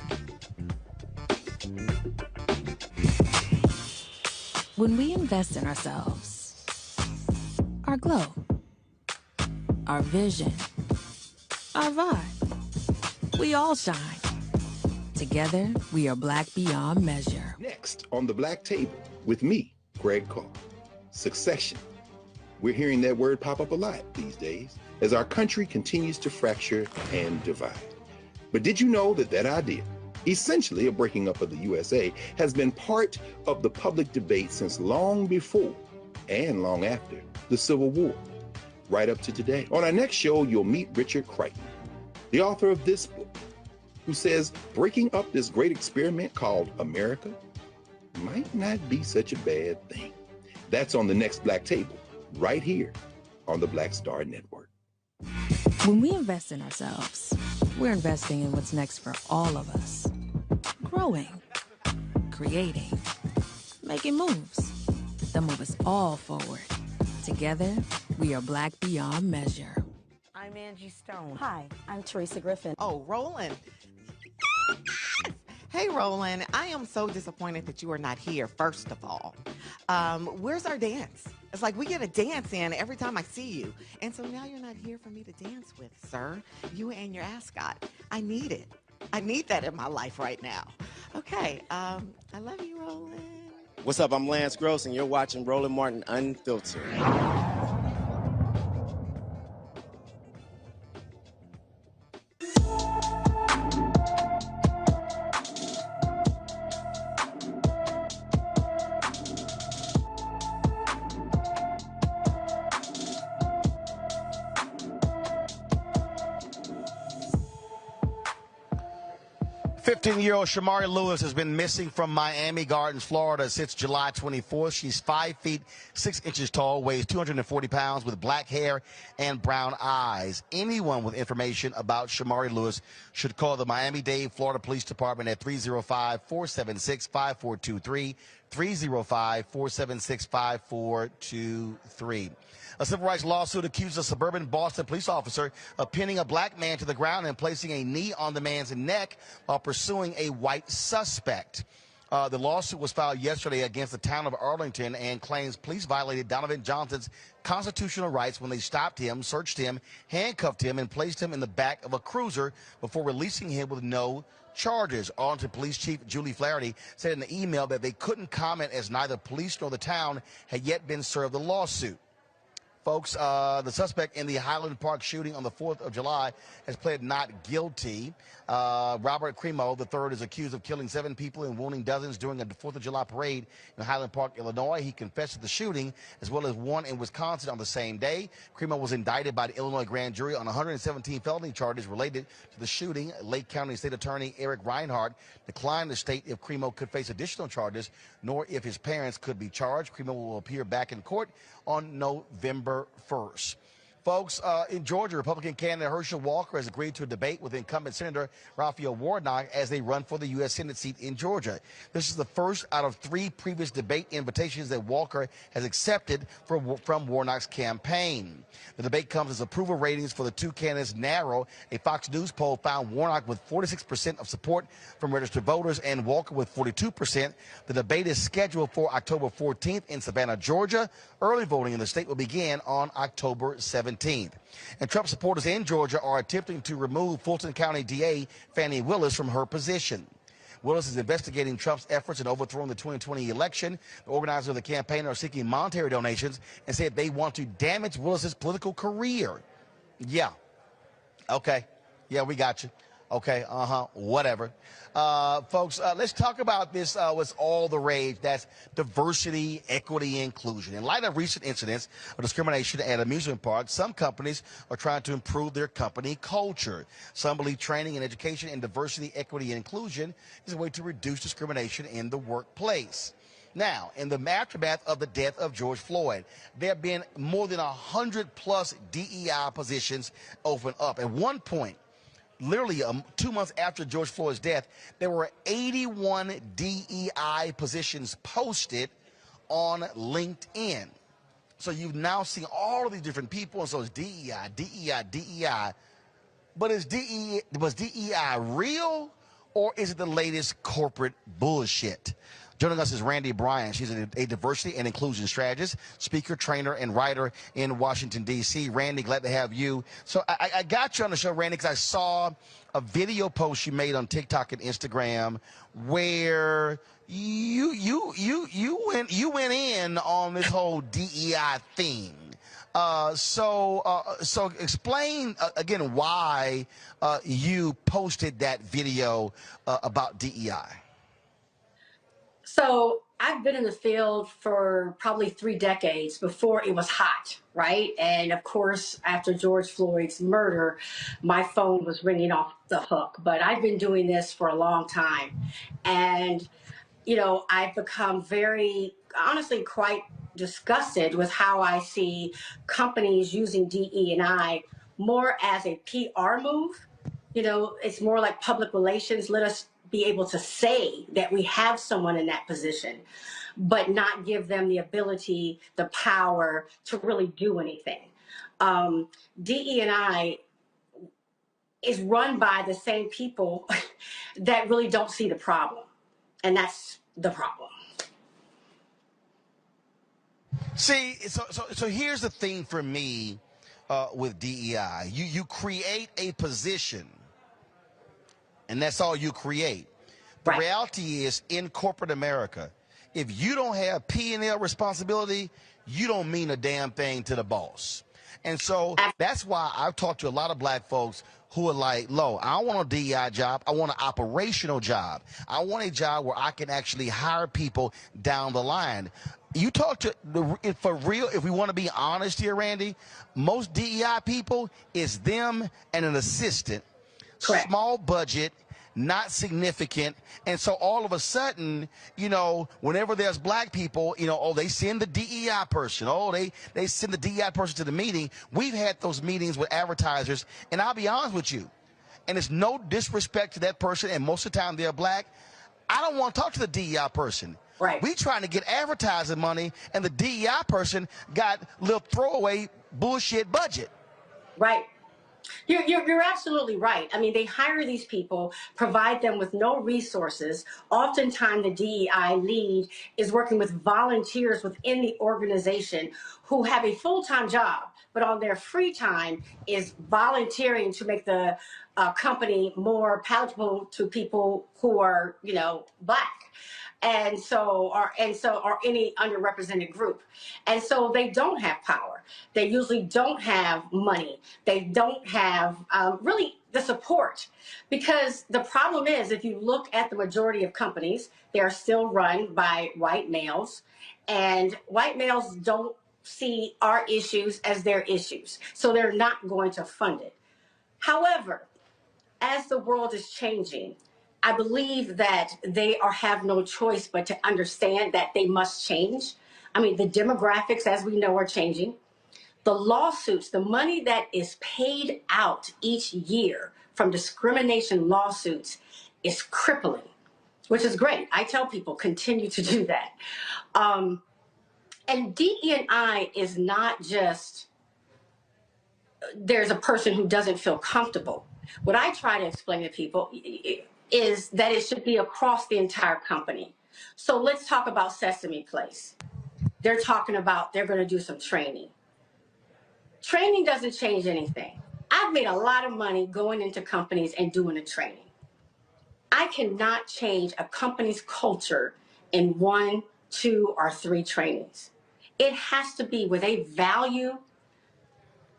When we invest in ourselves, our glow, our vision, our vibe, we all shine. Together, we are black beyond measure. Next on the Black Table with me, Greg Carr. Succession. We're hearing that word pop up a lot these days as our country continues to fracture and divide. But did you know that idea, essentially a breaking up of the USA, has been part of the public debate since long before and long after the Civil War, right up to today? On our next show, you'll meet Richard Crichton, the author of this book, who says breaking up this great experiment called America might not be such a bad thing. That's on the next Black Table, right here on the Black Star Network. When we invest in ourselves, we're investing in what's next for all of us. Growing, creating, making moves that move us all forward. Together, we are black beyond measure. I'm Angie Stone. Hi, I'm Teresa Griffin. Oh, Roland. Hey, Roland, I am so disappointed that you are not here, first of all. Where's our dance? It's like we get a dance in every time I see you. And so now you're not here for me to dance with, sir. You and your ascot. I need it. I need that in my life right now. Okay, I love you, Roland. What's up? I'm Lance Gross, and you're watching Roland Martin Unfiltered. 15-year-old Shamari Lewis has been missing from Miami Gardens, Florida since July 24th. She's 5 feet 6 inches tall, weighs 240 pounds, with black hair and brown eyes. Anyone with information about Shamari Lewis should call the Miami-Dade, Florida Police Department at 305-476-5423, 305-476-5423. A civil rights lawsuit accuses a suburban Boston police officer of pinning a black man to the ground and placing a knee on the man's neck while pursuing a white suspect. The lawsuit was filed yesterday against the town of Arlington and claims police violated Donovan Johnson's constitutional rights when they stopped him, searched him, handcuffed him, and placed him in the back of a cruiser before releasing him with no charges. Arlington Police Chief Julie Flaherty said in the email that they couldn't comment as neither police nor the town had yet been served the lawsuit. Folks, the suspect in the Highland Park shooting on the 4th of July has pled not guilty. Robert Cremo III is accused of killing 7 people and wounding dozens during a 4th of July parade in Highland Park, Illinois. He confessed to the shooting, as well as one in Wisconsin on the same day. Cremo was indicted by the Illinois grand jury on 117 felony charges related to the shooting. Lake County State Attorney Eric Reinhardt declined to state if Cremo could face additional charges, nor if his parents could be charged. Cremo will appear back in court on November 1st. Folks, in Georgia, Republican candidate Herschel Walker has agreed to a debate with incumbent Senator Raphael Warnock as they run for the U.S. Senate seat in Georgia. This is the first out of 3 previous debate invitations that Walker has accepted from Warnock's campaign. The debate comes as approval ratings for the 2 candidates narrow. A Fox News poll found Warnock with 46% of support from registered voters and Walker with 42%. The debate is scheduled for October 14th in Savannah, Georgia. Early voting in the state will begin on October 17th. And Trump supporters in Georgia are attempting to remove Fulton County DA Fani Willis from her position. Willis is investigating Trump's efforts in overthrowing the 2020 election. The organizers of the campaign are seeking monetary donations and said they want to damage Willis's political career. Yeah. Okay. Yeah, we got you. Okay, whatever. Folks, let's talk about this, what's all the rage. That's diversity, equity, inclusion. In light of recent incidents of discrimination at amusement parks, some companies are trying to improve their company culture. Some believe training and education in diversity, equity, and inclusion is a way to reduce discrimination in the workplace. Now, in the aftermath of the death of George Floyd, there have been more than 100+ DEI positions open up. At one point, literally 2 months after George Floyd's death, there were 81 DEI positions posted on LinkedIn. So you've now seen all of these different people, and so it's DEI, DEI, DEI. But was DEI real, or is it the latest corporate bullshit? Joining us is Randy Bryan. She's a diversity and inclusion strategist, speaker, trainer, and writer in Washington, D.C. Randy, glad to have you. So I got you on the show, Randy, because I saw a video post you made on TikTok and Instagram where you went in on this whole DEI theme. So explain again why you posted that video about DEI. So I've been in the field for probably 3 decades before it was hot, right? And of course, after George Floyd's murder, my phone was ringing off the hook. But I've been doing this for a long time. And, you know, I've become very, honestly, quite disgusted with how I see companies using DE&I more as a PR move. You know, it's more like public relations. Let us be able to say that we have someone in that position, but not give them the ability, the power to really do anything. DE&I is run by the same people that really don't see the problem, and that's the problem. See, so here's the thing for me with DEI. You create a position, and that's all you create. The reality is, in corporate America, if you don't have P&L responsibility, you don't mean a damn thing to the boss. And so that's why I've talked to a lot of black folks who are like, "Lo, I don't want a DEI job. I want an operational job. I want a job where I can actually hire people down the line." You talk to, for real, if we want to be honest here, Randy, most DEI people is them and an assistant. Correct. Small budget, not significant. And so all of a sudden, you know, whenever there's black people, you know, oh, they send the DEI person. Oh, they send the DEI person to the meeting. We've had those meetings with advertisers, and I'll be honest with you, and it's no disrespect to that person, and most of the time they're black, I don't want to talk to the DEI person. Right. We trying to get advertising money, and the DEI person got a little throwaway bullshit budget. Right. You're absolutely right. I mean, they hire these people, provide them with no resources. Oftentimes, the DEI lead is working with volunteers within the organization who have a full-time job, but on their free time is volunteering to make the company more palatable to people who are, you know, black. And so are any underrepresented group. And so they don't have power. They usually don't have money. They don't have really the support. Because the problem is, if you look at the majority of companies, they are still run by white males. And white males don't see our issues as their issues. So they're not going to fund it. However, as the world is changing, I believe that they have no choice but to understand that they must change. I mean, the demographics, as we know, are changing. The lawsuits, the money that is paid out each year from discrimination lawsuits is crippling, which is great. I tell people continue to do that. And DE&I is not just there's a person who doesn't feel comfortable. What I try to explain to people is that it should be across the entire company. So let's talk about Sesame Place. They're talking about they're going to do some training. Training doesn't change anything. I've made a lot of money going into companies and doing a training. I cannot change a company's culture in 1, 2, or 3 trainings. It has to be where they value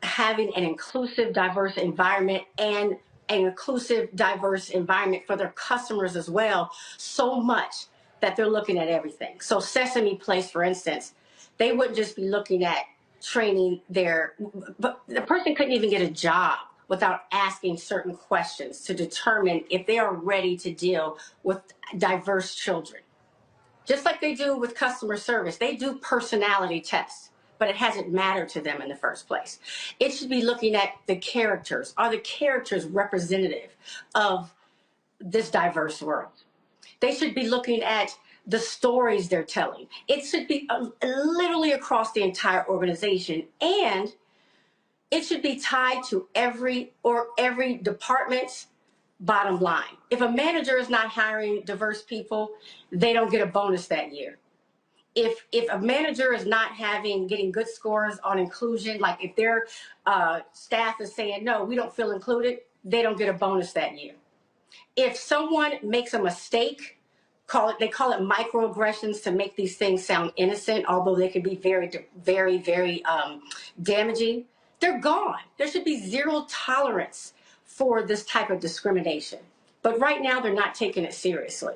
having an inclusive, diverse environment and an inclusive, diverse environment for their customers as well, so much that they're looking at everything. So Sesame Place, for instance, they wouldn't just be looking at training but the person couldn't even get a job without asking certain questions to determine if they are ready to deal with diverse children. Just like they do with customer service, they do personality tests, but it hasn't mattered to them in the first place. It should be looking at the characters. Are the characters representative of this diverse world? They should be looking at the stories they're telling. It should be literally across the entire organization, and it should be tied to every department's bottom line. If a manager is not hiring diverse people, they don't get a bonus that year. If a manager is not getting good scores on inclusion, like if their staff is saying, no, we don't feel included, they don't get a bonus that year. If someone makes a mistake, they call it microaggressions to make these things sound innocent, although they can be very, very, very damaging, they're gone. There should be zero tolerance for this type of discrimination. But right now, they're not taking it seriously.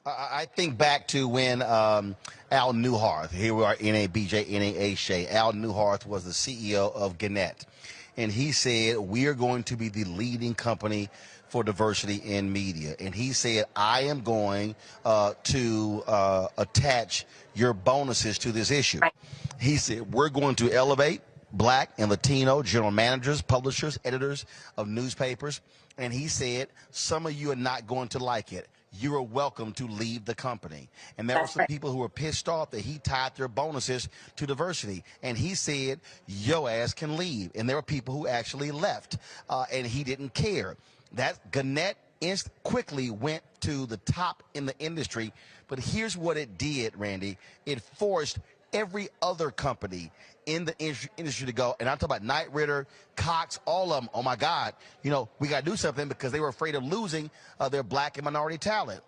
I think back to when Al Newharth, here we are, NABJ, NAHA, Al Newharth was the CEO of Gannett. And he said, we are going to be the leading company for diversity in media. And he said, I am going to attach your bonuses to this issue. Right. He said, we're going to elevate Black and Latino general managers, publishers, editors of newspapers. And he said, some of you are not going to like it. You are welcome to leave the company. And there were some people who were pissed off that he tied their bonuses to diversity. And he said, your ass can leave. And there were people who actually left, and he didn't care. That Gannett quickly went to the top in the industry. But here's what it did, Randy. It forced every other company in the industry to go, and I'm talking about Knight Ridder, Cox, all of them. Oh my God, you know, we got to do something because they were afraid of losing their Black and minority talent.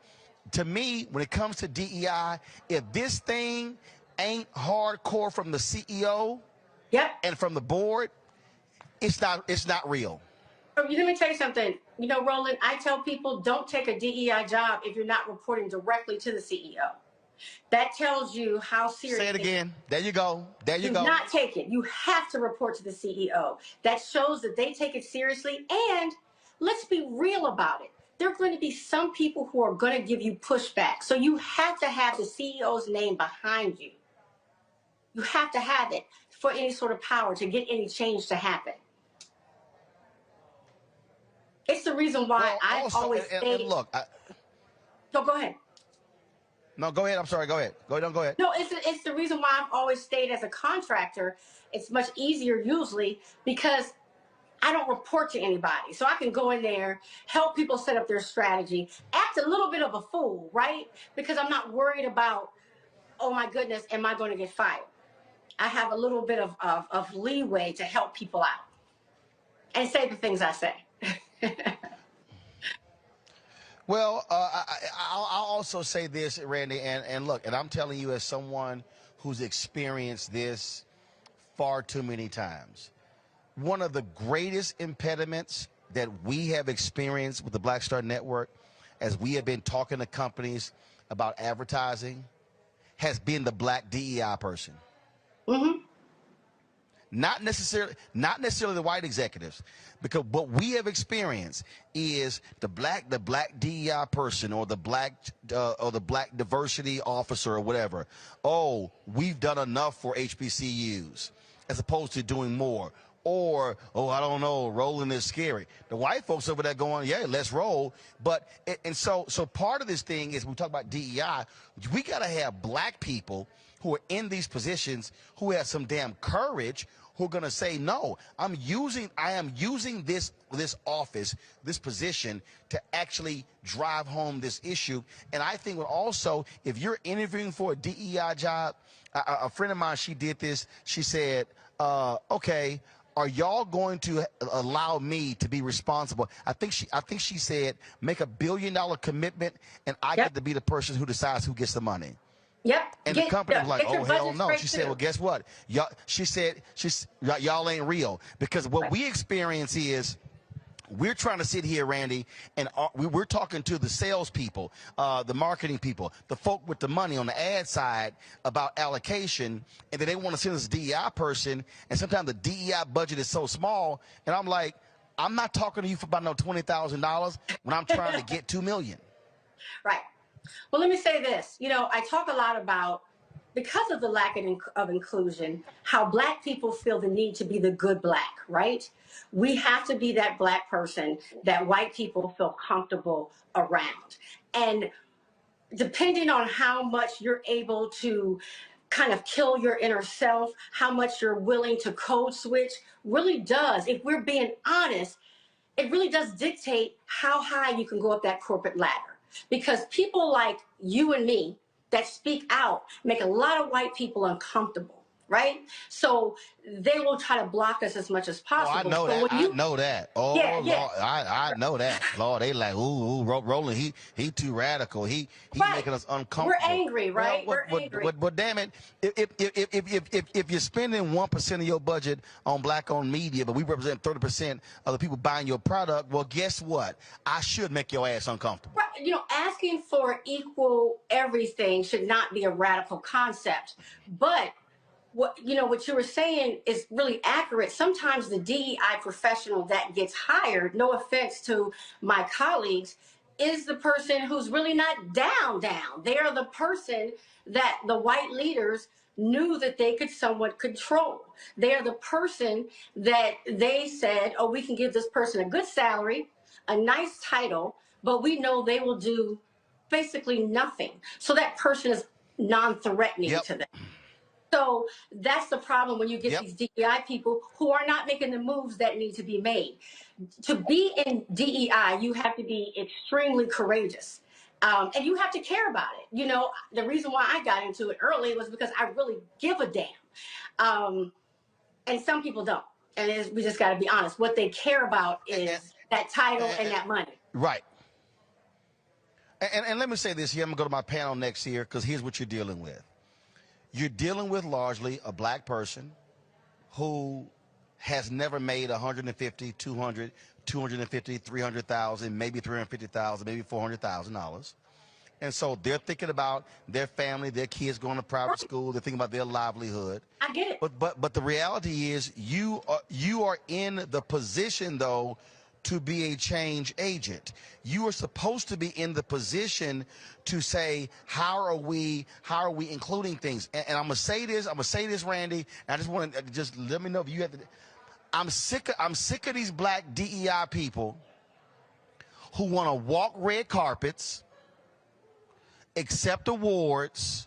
To me, when it comes to DEI, if this thing ain't hardcore from the CEO and from the board, it's not real. Let me tell you something. You know, Roland, I tell people don't take a DEI job if you're not reporting directly to the CEO. That tells you how serious. Say it again. There you go. There you go. Do not take it. You have to report to the CEO. That shows that they take it seriously. And let's be real about it. There are going to be some people who are going to give you pushback. So you have to have the CEO's name behind you. You have to have it for any sort of power to get any change to happen. It's the reason why I always say. Look. No, go ahead. No, go ahead. I'm sorry. Go ahead. Go ahead. No, it's the reason why I've always stayed as a contractor. It's much easier usually because I don't report to anybody. So I can go in there, help people set up their strategy, act a little bit of a fool, right? Because I'm not worried about, oh my goodness, am I going to get fired? I have a little bit of leeway to help people out and say the things I say. Well, I'll also say this, Randy, and look, and I'm telling you as someone who's experienced this far too many times. One of the greatest impediments that we have experienced with the Black Star Network as we have been talking to companies about advertising has been the Black DEI person. Mm-hmm. not necessarily the white executives, because what we have experienced is the black DEI person or the black diversity officer or whatever. Oh, we've done enough for HBCUs, as opposed to doing more. Or, oh, I don't know, rolling is scary. The white folks over there going, yeah, let's roll. But, and so part of this thing is, when we talk about DEI, we got to have black people who are in these positions who have some damn courage, who are going to say, no, I am using this office, this position, to actually drive home this issue. And I think also, if you're interviewing for a DEI job, a friend of mine, she did this. She said, okay, are y'all going to allow me to be responsible? I think she said, make $1 billion commitment, and I get to be the person who decides who gets the money. Yep. And the company was like, oh, hell no. She said, well, guess what? Y'all ain't real. Because what we experience is, we're trying to sit here, Randy, and we're talking to the salespeople, the marketing people, the folk with the money on the ad side about allocation, and then they want to send us a DEI person, and sometimes the DEI budget is so small, and I'm like, I'm not talking to you for about no $20,000 when I'm trying to get $2 million. Right. Well, let me say this. You know, I talk a lot about, because of the lack of inclusion, how black people feel the need to be the good black, right? We have to be that black person that white people feel comfortable around. And depending on how much you're able to kind of kill your inner self, how much you're willing to code switch, really does, if we're being honest, it really does dictate how high you can go up that corporate ladder. Because people like you and me that speak out make a lot of white people uncomfortable, right? So they will try to block us as much as possible. Oh, I know that. I know that. Oh, yeah, yeah. Lord, I know that. Lord, they like, ooh, Roland, he too radical. He making us uncomfortable. We're angry, right? Well, We're angry. But damn it, if you're spending 1% of your budget on black-owned media, but we represent 30% of the people buying your product, well, guess what? I should make your ass uncomfortable. Right. You know, asking for equal everything should not be a radical concept, but what you were saying is really accurate. Sometimes the DEI professional that gets hired, no offense to my colleagues, is the person who's really not down. They are the person that the white leaders knew that they could somewhat control. They are the person that they said, oh, we can give this person a good salary, a nice title, but we know they will do basically nothing. So that person is non-threatening to them. So that's the problem when you get these DEI people who are not making the moves that need to be made. To be in DEI, you have to be extremely courageous. And you have to care about it. You know, the reason why I got into it early was because I really give a damn. And some people don't. And we just got to be honest. What they care about is that title and that money. Right. And let me say this here. I'm going to go to my panel next here, because here's what you're dealing with. You're dealing with largely a black person who has never made 150, 200, 250, 300,000, maybe 350,000, maybe $400,000. And so they're thinking about their family, their kids going to private school. They're thinking about their livelihood. I get it. But the reality is, you are in the position, though, to be a change agent. You are supposed to be in the position to say, how are we including things? And I'm gonna say this, Randy. And I just want to just let me know if you have to. I'm sick of these black DEI people who want to walk red carpets, accept awards,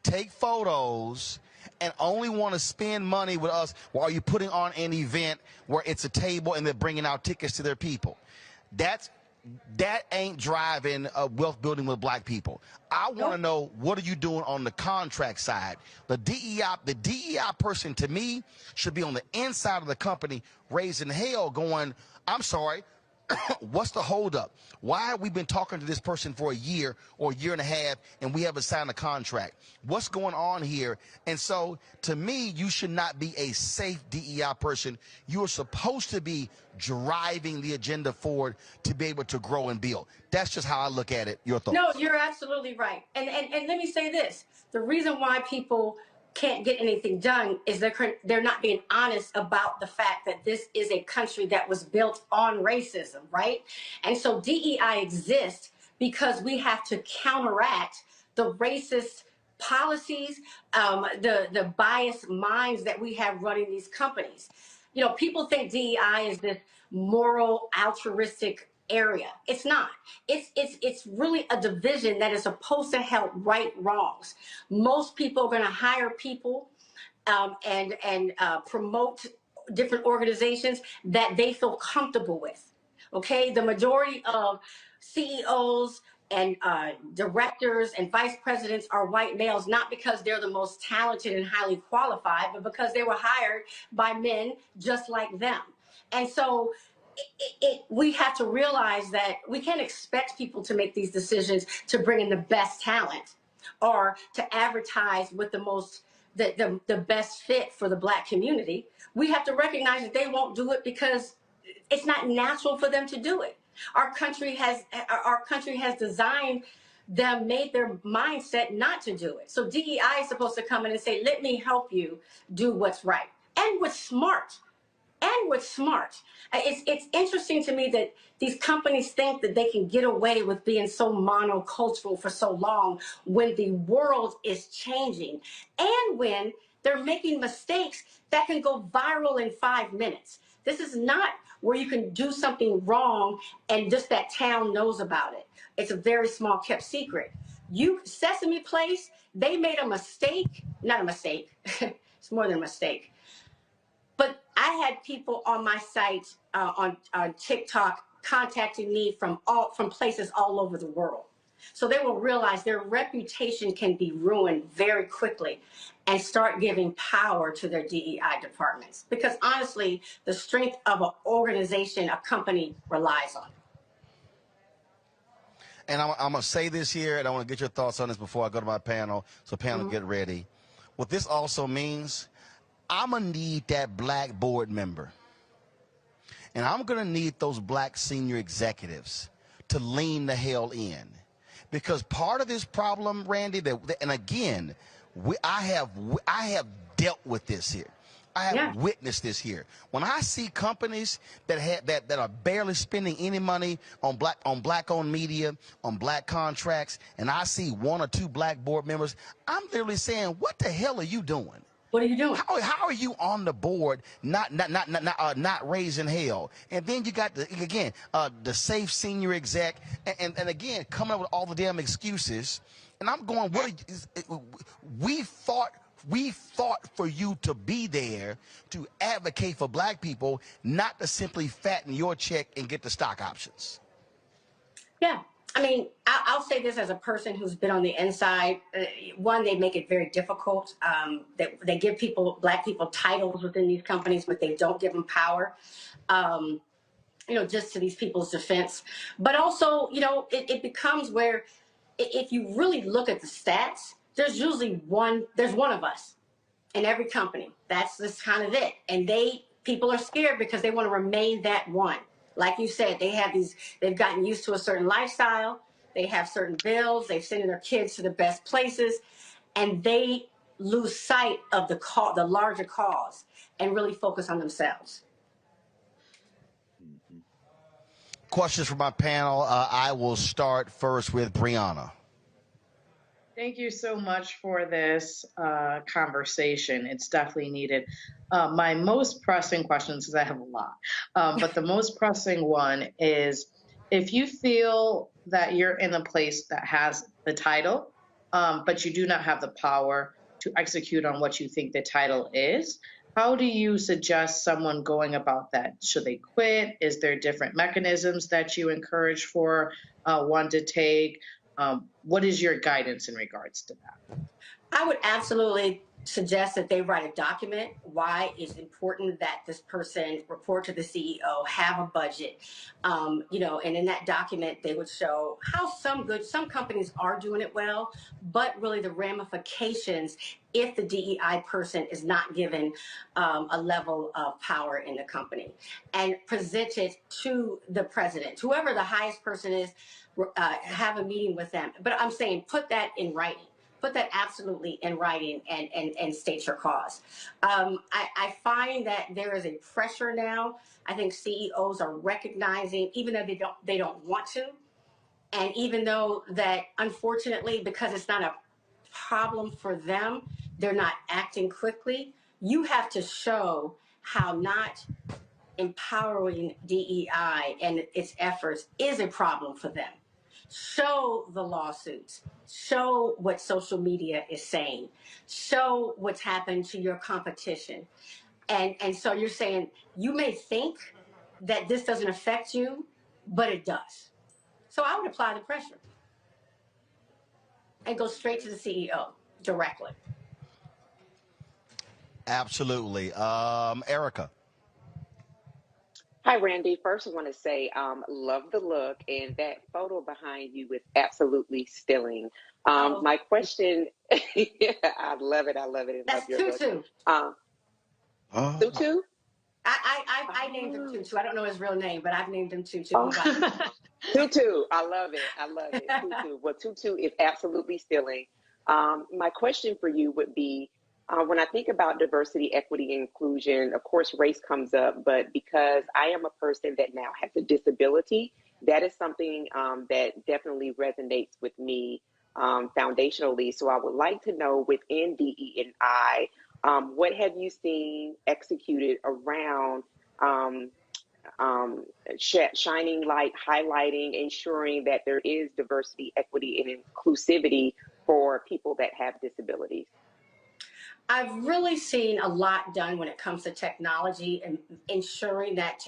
take photos, and only want to spend money with us while you're putting on an event where it's a table and they're bringing out tickets to their people. That ain't driving wealth building with black people. I want to know, what are you doing on the contract side? The DEI person, to me, should be on the inside of the company, raising hell, going, I'm sorry, what's the holdup? Why have we been talking to this person for a year or a year and a half and we haven't signed a contract? What's going on here? And so, to me, you should not be a safe DEI person. You are supposed to be driving the agenda forward to be able to grow and build. That's just how I look at it. Your thoughts? No, you're absolutely right. And let me say this. The reason why people can't get anything done is they're not being honest about the fact that this is a country that was built on racism, right? And so DEI exists because we have to counteract the racist policies, the biased minds that we have running these companies. You know, people think DEI is this moral, altruistic area. It's not. It's really a division that is supposed to help right wrongs. Most people are going to hire people and promote different organizations that they feel comfortable with. Okay, the majority of CEOs and directors and vice presidents are white males, not because they're the most talented and highly qualified, but because they were hired by men just like them. And so we have to realize that we can't expect people to make these decisions to bring in the best talent or to advertise with the best fit for the Black community. We have to recognize that they won't do it because it's not natural for them to do it. Our country has designed them, made their mindset not to do it. So DEI is supposed to come in and say, let me help you do what's right and what's smart. And what's smart. It's interesting to me that these companies think that they can get away with being so monocultural for so long when the world is changing and when they're making mistakes that can go viral in 5 minutes. This is not where you can do something wrong and just that town knows about it. It's a very small kept secret. Sesame Place, they made a mistake, not a mistake, it's more than a mistake. But I had people on my site on TikTok contacting me from places all over the world. So they will realize their reputation can be ruined very quickly and start giving power to their DEI departments. Because honestly, the strength of an organization, a company relies on. And I'm going to say this here, and I want to get your thoughts on this before I go to my panel. So panel, get ready. What this also means, I'm going to need that Black board member. And I'm going to need those Black senior executives to lean the hell in. Because part of this problem, Randy, and again, I have dealt with this here. I have witnessed this here. When I see companies that are barely spending any money on black-owned media, on Black contracts, and I see 1 or 2 Black board members, I'm literally saying, what the hell are you doing? What are you doing? How are you on the board not raising hell? And then you got the safe senior exec, and again coming up with all the damn excuses. And I'm going, we fought for you to be there to advocate for Black people, not to simply fatten your check and get the stock options. Yeah. I mean, I'll say this as a person who's been on the inside. One, they make it very difficult. They give Black people titles within these companies, but they don't give them power, just to these people's defense. But also, it becomes where if you really look at the stats, there's one of us in every company. That's just kind of it. And people are scared because they want to remain that one. Like you said, they've gotten used to a certain lifestyle. They have certain bills. They've sent their kids to the best places, and they lose sight of the larger cause and really focus on themselves. Questions for my panel. I will start first with Breonna. Thank you so much for this conversation. It's definitely needed. My most pressing questions, because I have a lot, but the most pressing one is, if you feel that you're in a place that has the title, but you do not have the power to execute on what you think the title is, how do you suggest someone going about that? Should they quit? Is there different mechanisms that you encourage for one to take? What is your guidance in regards to that? I would absolutely suggest that they write a document why it's important that this person report to the CEO, have a budget, and in that document they would show how some companies are doing it well, but really the ramifications if the DEI person is not given a level of power in the company, and present it to the president, whoever the highest person is, have a meeting with them. But I'm saying put that in writing. put that absolutely in writing and state your cause. I find that there is a pressure now. I think CEOs are recognizing, even though they don't want to, and even though that unfortunately, because it's not a problem for them, they're not acting quickly. You have to show how not empowering DEI and its efforts is a problem for them. Show the lawsuits. Show what social media is saying. Show what's happened to your competition. And so you're saying you may think that this doesn't affect you, but it does. So I would apply the pressure and go straight to the CEO directly. Absolutely. Erica. Hi, Randy. First, I want to say, love the look, and that photo behind you is absolutely stunning. My question, I love it. I love it. I love That's your look. Tutu. Tutu? I named him Tutu. I don't know his real name, but I've named him Tutu. Tutu. I love it. I love it. Tutu. Well, Tutu is absolutely stunning. My question for you would be, when I think about diversity, equity, and inclusion, of course, race comes up, but because I am a person that now has a disability, that is something that definitely resonates with me foundationally. So I would like to know within DE&I, what have you seen executed around shining light, highlighting, ensuring that there is diversity, equity, and inclusivity for people that have disabilities? I've really seen a lot done when it comes to technology and ensuring that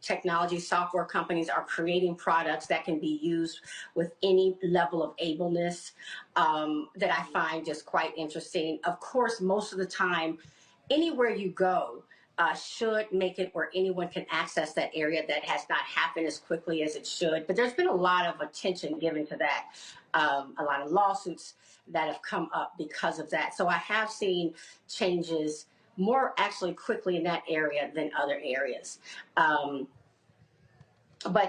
technology software companies are creating products that can be used with any level of ableness that I find just quite interesting. Of course, most of the time, anywhere you go should make it where anyone can access that area. That has not happened as quickly as it should, but there's been a lot of attention given to that, a lot of lawsuits that have come up because of that. So I have seen changes more actually quickly in that area than other areas. But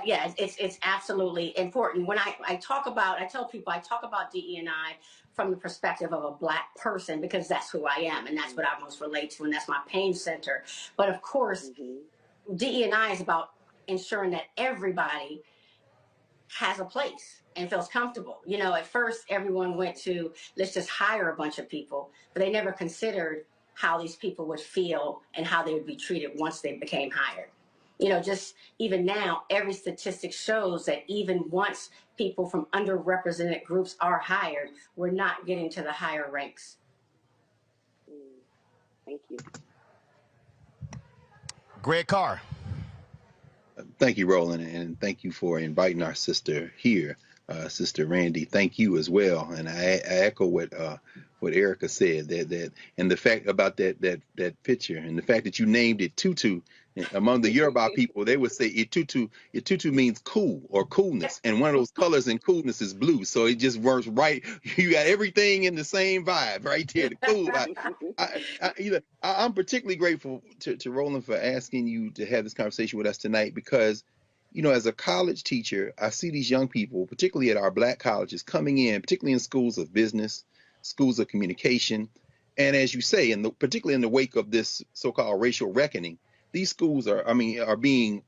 yeah, it's absolutely important. When I tell people I talk about DE&I from the perspective of a Black person, because that's who I am and that's what I most relate to, and that's my pain center. But of course, DE&I is about ensuring that everybody has a place and feels comfortable. You know, at first everyone went to, let's just hire a bunch of people, but they never considered how these people would feel and how they would be treated once they became hired. You know, just even now, every statistic shows that even once people from underrepresented groups are hired, we're not getting to the higher ranks. Thank you. Greg Carr. Thank you, Roland, and thank you for inviting our sister here, Sister Randy. Thank you as well, and I echo what Erica said, that and the fact about that picture, and the fact that you named it Tutu. Among the Yoruba people, they would say Itutu means cool or coolness, and one of those colors in coolness is blue. So it just works right. You got everything in the same vibe right there. The cool. I'm particularly grateful to Roland for asking you to have this conversation with us tonight, because, you know, as a college teacher, I see these young people, particularly at our Black colleges, coming in, particularly in schools of business, schools of communication, and as you say, particularly in the wake of this so-called racial reckoning. These schools are being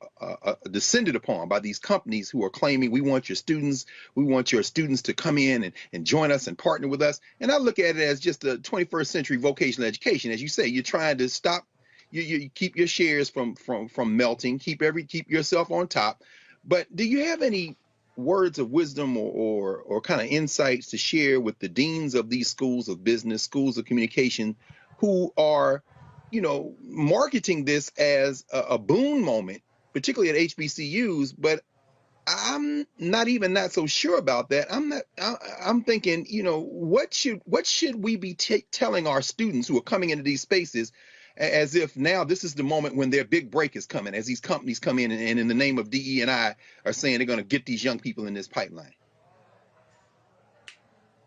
descended upon by these companies who are claiming, we want your students to come in and join us and partner with us. And I look at it as just a 21st century vocational education. As you say, you're trying to stop, you keep your shares from melting, keep yourself on top. But do you have any words of wisdom or kind of insights to share with the deans of these schools of business, schools of communication, who are, you know, marketing this as a boon moment, particularly at HBCUs, but I'm not so sure about that. I'm thinking, you know, what should we be telling our students who are coming into these spaces, as if now this is the moment when their big break is coming, as these companies come in and in the name of DE&I are saying they're going to get these young people in this pipeline?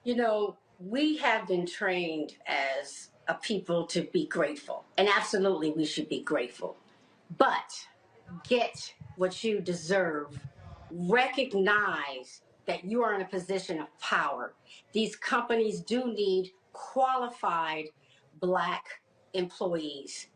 You know, we have been trained as a people to be grateful, and absolutely we should be grateful, but get what you deserve. Recognize that you are in a position of power. These companies do need qualified Black employees.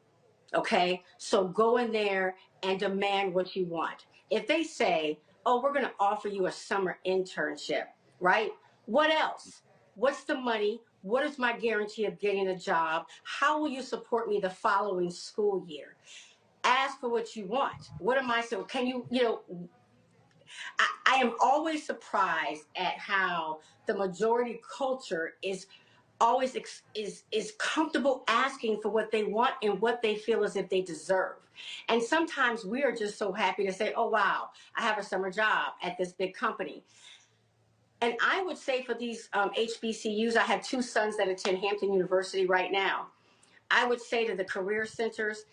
Okay, so go in there and demand what you want. If they say, oh, we're going to offer you a summer internship, right? What else? What's the money? What is my guarantee of getting a job? How will you support me the following school year? Ask for what you want. What am I saying? Can you, I am always surprised at how the majority culture is always is comfortable asking for what they want and what they feel as if they deserve. And sometimes we are just so happy to say, oh, wow, I have a summer job at this big company. And I would say for these HBCUs, I have two sons that attend Hampton University right now. I would say to the career centers,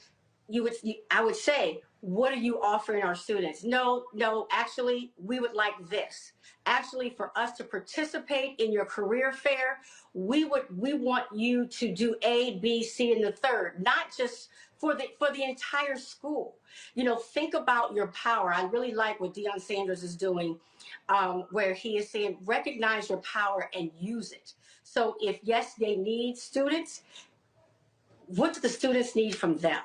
I would say, what are you offering our students? No, actually, we would like this. Actually, for us to participate in your career fair, we want you to do A, B, C, and the third, not just for the entire school. Think about your power. I really like what Deion Sanders is doing, where he is saying, recognize your power and use it. So if, yes, they need students, what do the students need from them?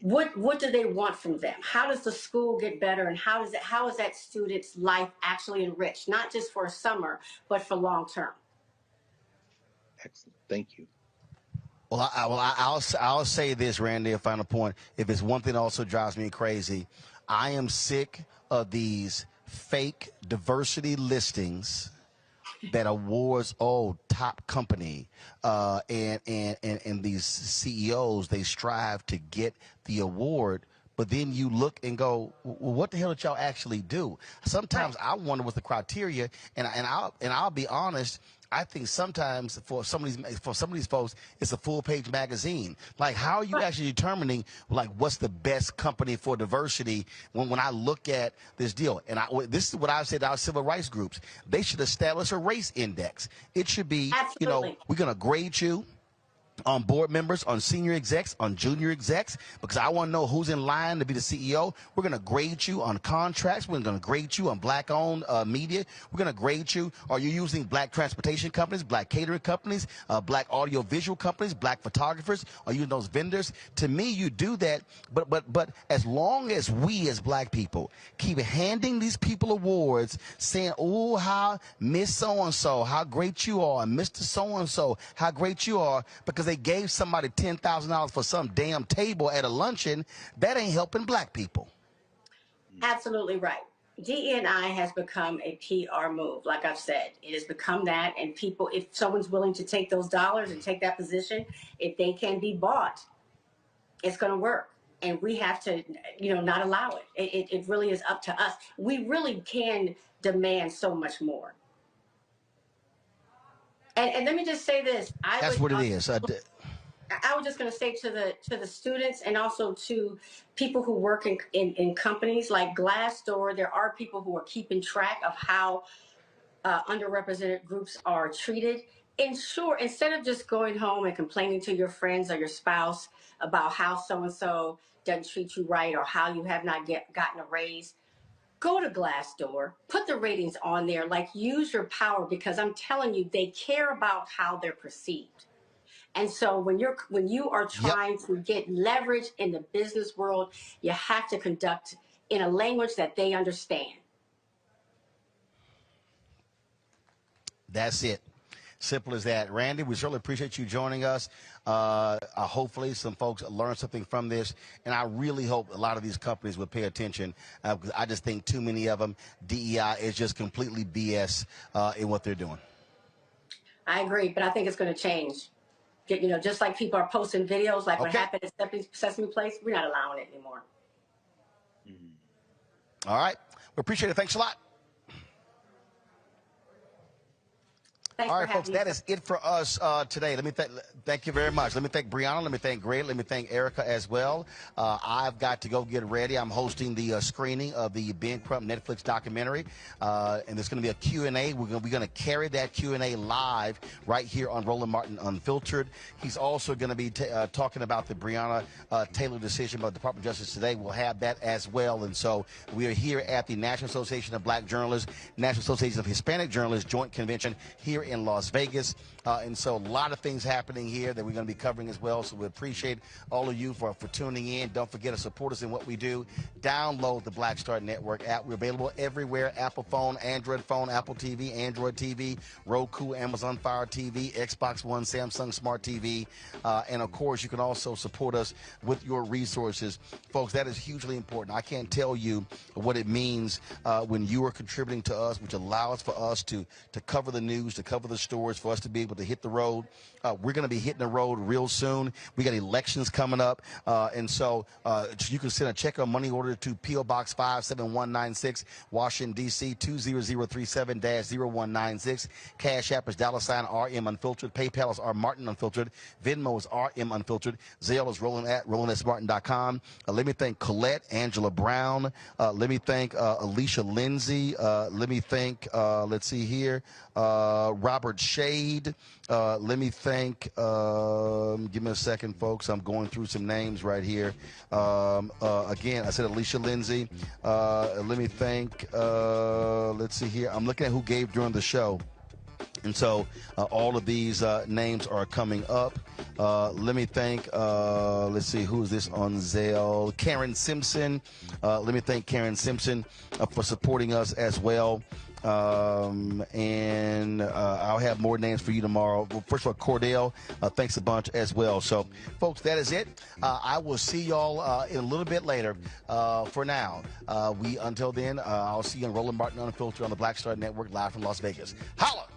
What do they want from them? How does the school get better, and how is that student's life actually enriched, not just for a summer, but for long term? Excellent. Thank you. Well, I'll say this, Randy, a final point. If it's one thing that also drives me crazy, I am sick of these fake diversity listings that awards top company and these CEOs, they strive to get the award, but then you look and go, well, what the hell did y'all actually do? Sometimes I wonder what's the criteria, and I'll be honest. I think sometimes for some of these folks, it's a full-page magazine. Like, how are you actually determining, like, what's the best company for diversity when I look at this deal? And this is what I've said to our civil rights groups. They should establish a race index. It should be, Absolutely. We're going to grade you on board members, on senior execs, on junior execs, because I want to know who's in line to be the CEO. We're going to grade you on contracts. We're going to grade you on Black-owned media. We're going to grade you. Are you using Black transportation companies, Black catering companies, Black audiovisual companies, Black photographers? Are you those vendors? To me, you do that, but as long as we as Black people keep handing these people awards, saying, oh, how Miss So-and-so, how great you are, and Mr. So-and-so, how great you are, because they gave somebody $10,000 for some damn table at a luncheon, that ain't helping Black people. Absolutely right. DE&I has become a PR move. Like I've said, it has become that. And people, if someone's willing to take those dollars and take that position, if they can be bought, it's going to work. And we have to, not allow it. It really is up to us. We really can demand so much more. And let me just say this. That's what it is. I was just going to say to the students and also to people who work in companies like Glassdoor, there are people who are keeping track of how underrepresented groups are treated. Ensure, instead of just going home and complaining to your friends or your spouse about how so-and-so doesn't treat you right or how you have not gotten a raise, go to Glassdoor, put the ratings on there, use your power, because I'm telling you, they care about how they're perceived. And so when you are trying to get leverage in the business world, you have to conduct in a language that they understand. That's it. Simple as that. Randy, we certainly appreciate you joining us. Hopefully some folks learn something from this, and I really hope a lot of these companies will pay attention, because I just think too many of them, DEI is just completely BS in what they're doing. I agree, but I think it's going to change. Just like people are posting videos like what happened at Sesame Place, we're not allowing it anymore. All right. We appreciate it. Thanks a lot. Thanks All for right, folks, having that me. is it for us today. Let me thank you very much. Let me thank Breonna. Let me thank Greg. Let me thank Erica as well. I've got to go get ready. I'm hosting the screening of the Ben Crump Netflix documentary, and there's going to be a Q&A. We're going to carry that Q&A live right here on Roland Martin Unfiltered. He's also going to be talking about the Breonna Taylor decision by the Department of Justice today. We'll have that as well. And so we are here at the National Association of Black Journalists, National Association of Hispanic Journalists Joint Convention here in Las Vegas. And so a lot of things happening here that we're going to be covering as well. So we appreciate all of you for tuning in. Don't forget to support us in what we do. Download the Black Star Network app. We're available everywhere: Apple phone, Android phone, Apple TV, Android TV, Roku, Amazon Fire TV, Xbox One, Samsung Smart TV. And of course, you can also support us with your resources. Folks, that is hugely important. I can't tell you what it means when you are contributing to us, which allows for us to cover the news, to cover the stories, for us to be able to hit the road. We're going to be hitting the road real soon. We got elections coming up. And so you can send a check or money order to P.O. Box 57196, Washington, D.C. 20037-0196. Cash App is $RM Unfiltered. PayPal is R Martin Unfiltered. Venmo is RM Unfiltered. Zelle is roland@rolandsmartin.com. Let me thank Colette, Angela Brown. Let me thank Alicia Lindsay. Let me thank, let's see here, Robert Shade. Let me thank, give me a second, folks. I'm going through some names right here. Again, I said Alicia Lindsay. Let me thank, let's see here. I'm looking at who gave during the show. And so all of these names are coming up. Let me thank, let's see, who is this on Zelle? Karen Simpson. Let me thank Karen Simpson for supporting us as well. And I'll have more names for you tomorrow. Well, first of all, Cordell, thanks a bunch as well. So, folks, that is it. I will see y'all in a little bit later. For now, until then, I'll see you on Roland Martin Unfiltered on the Black Star Network, live from Las Vegas. Holla!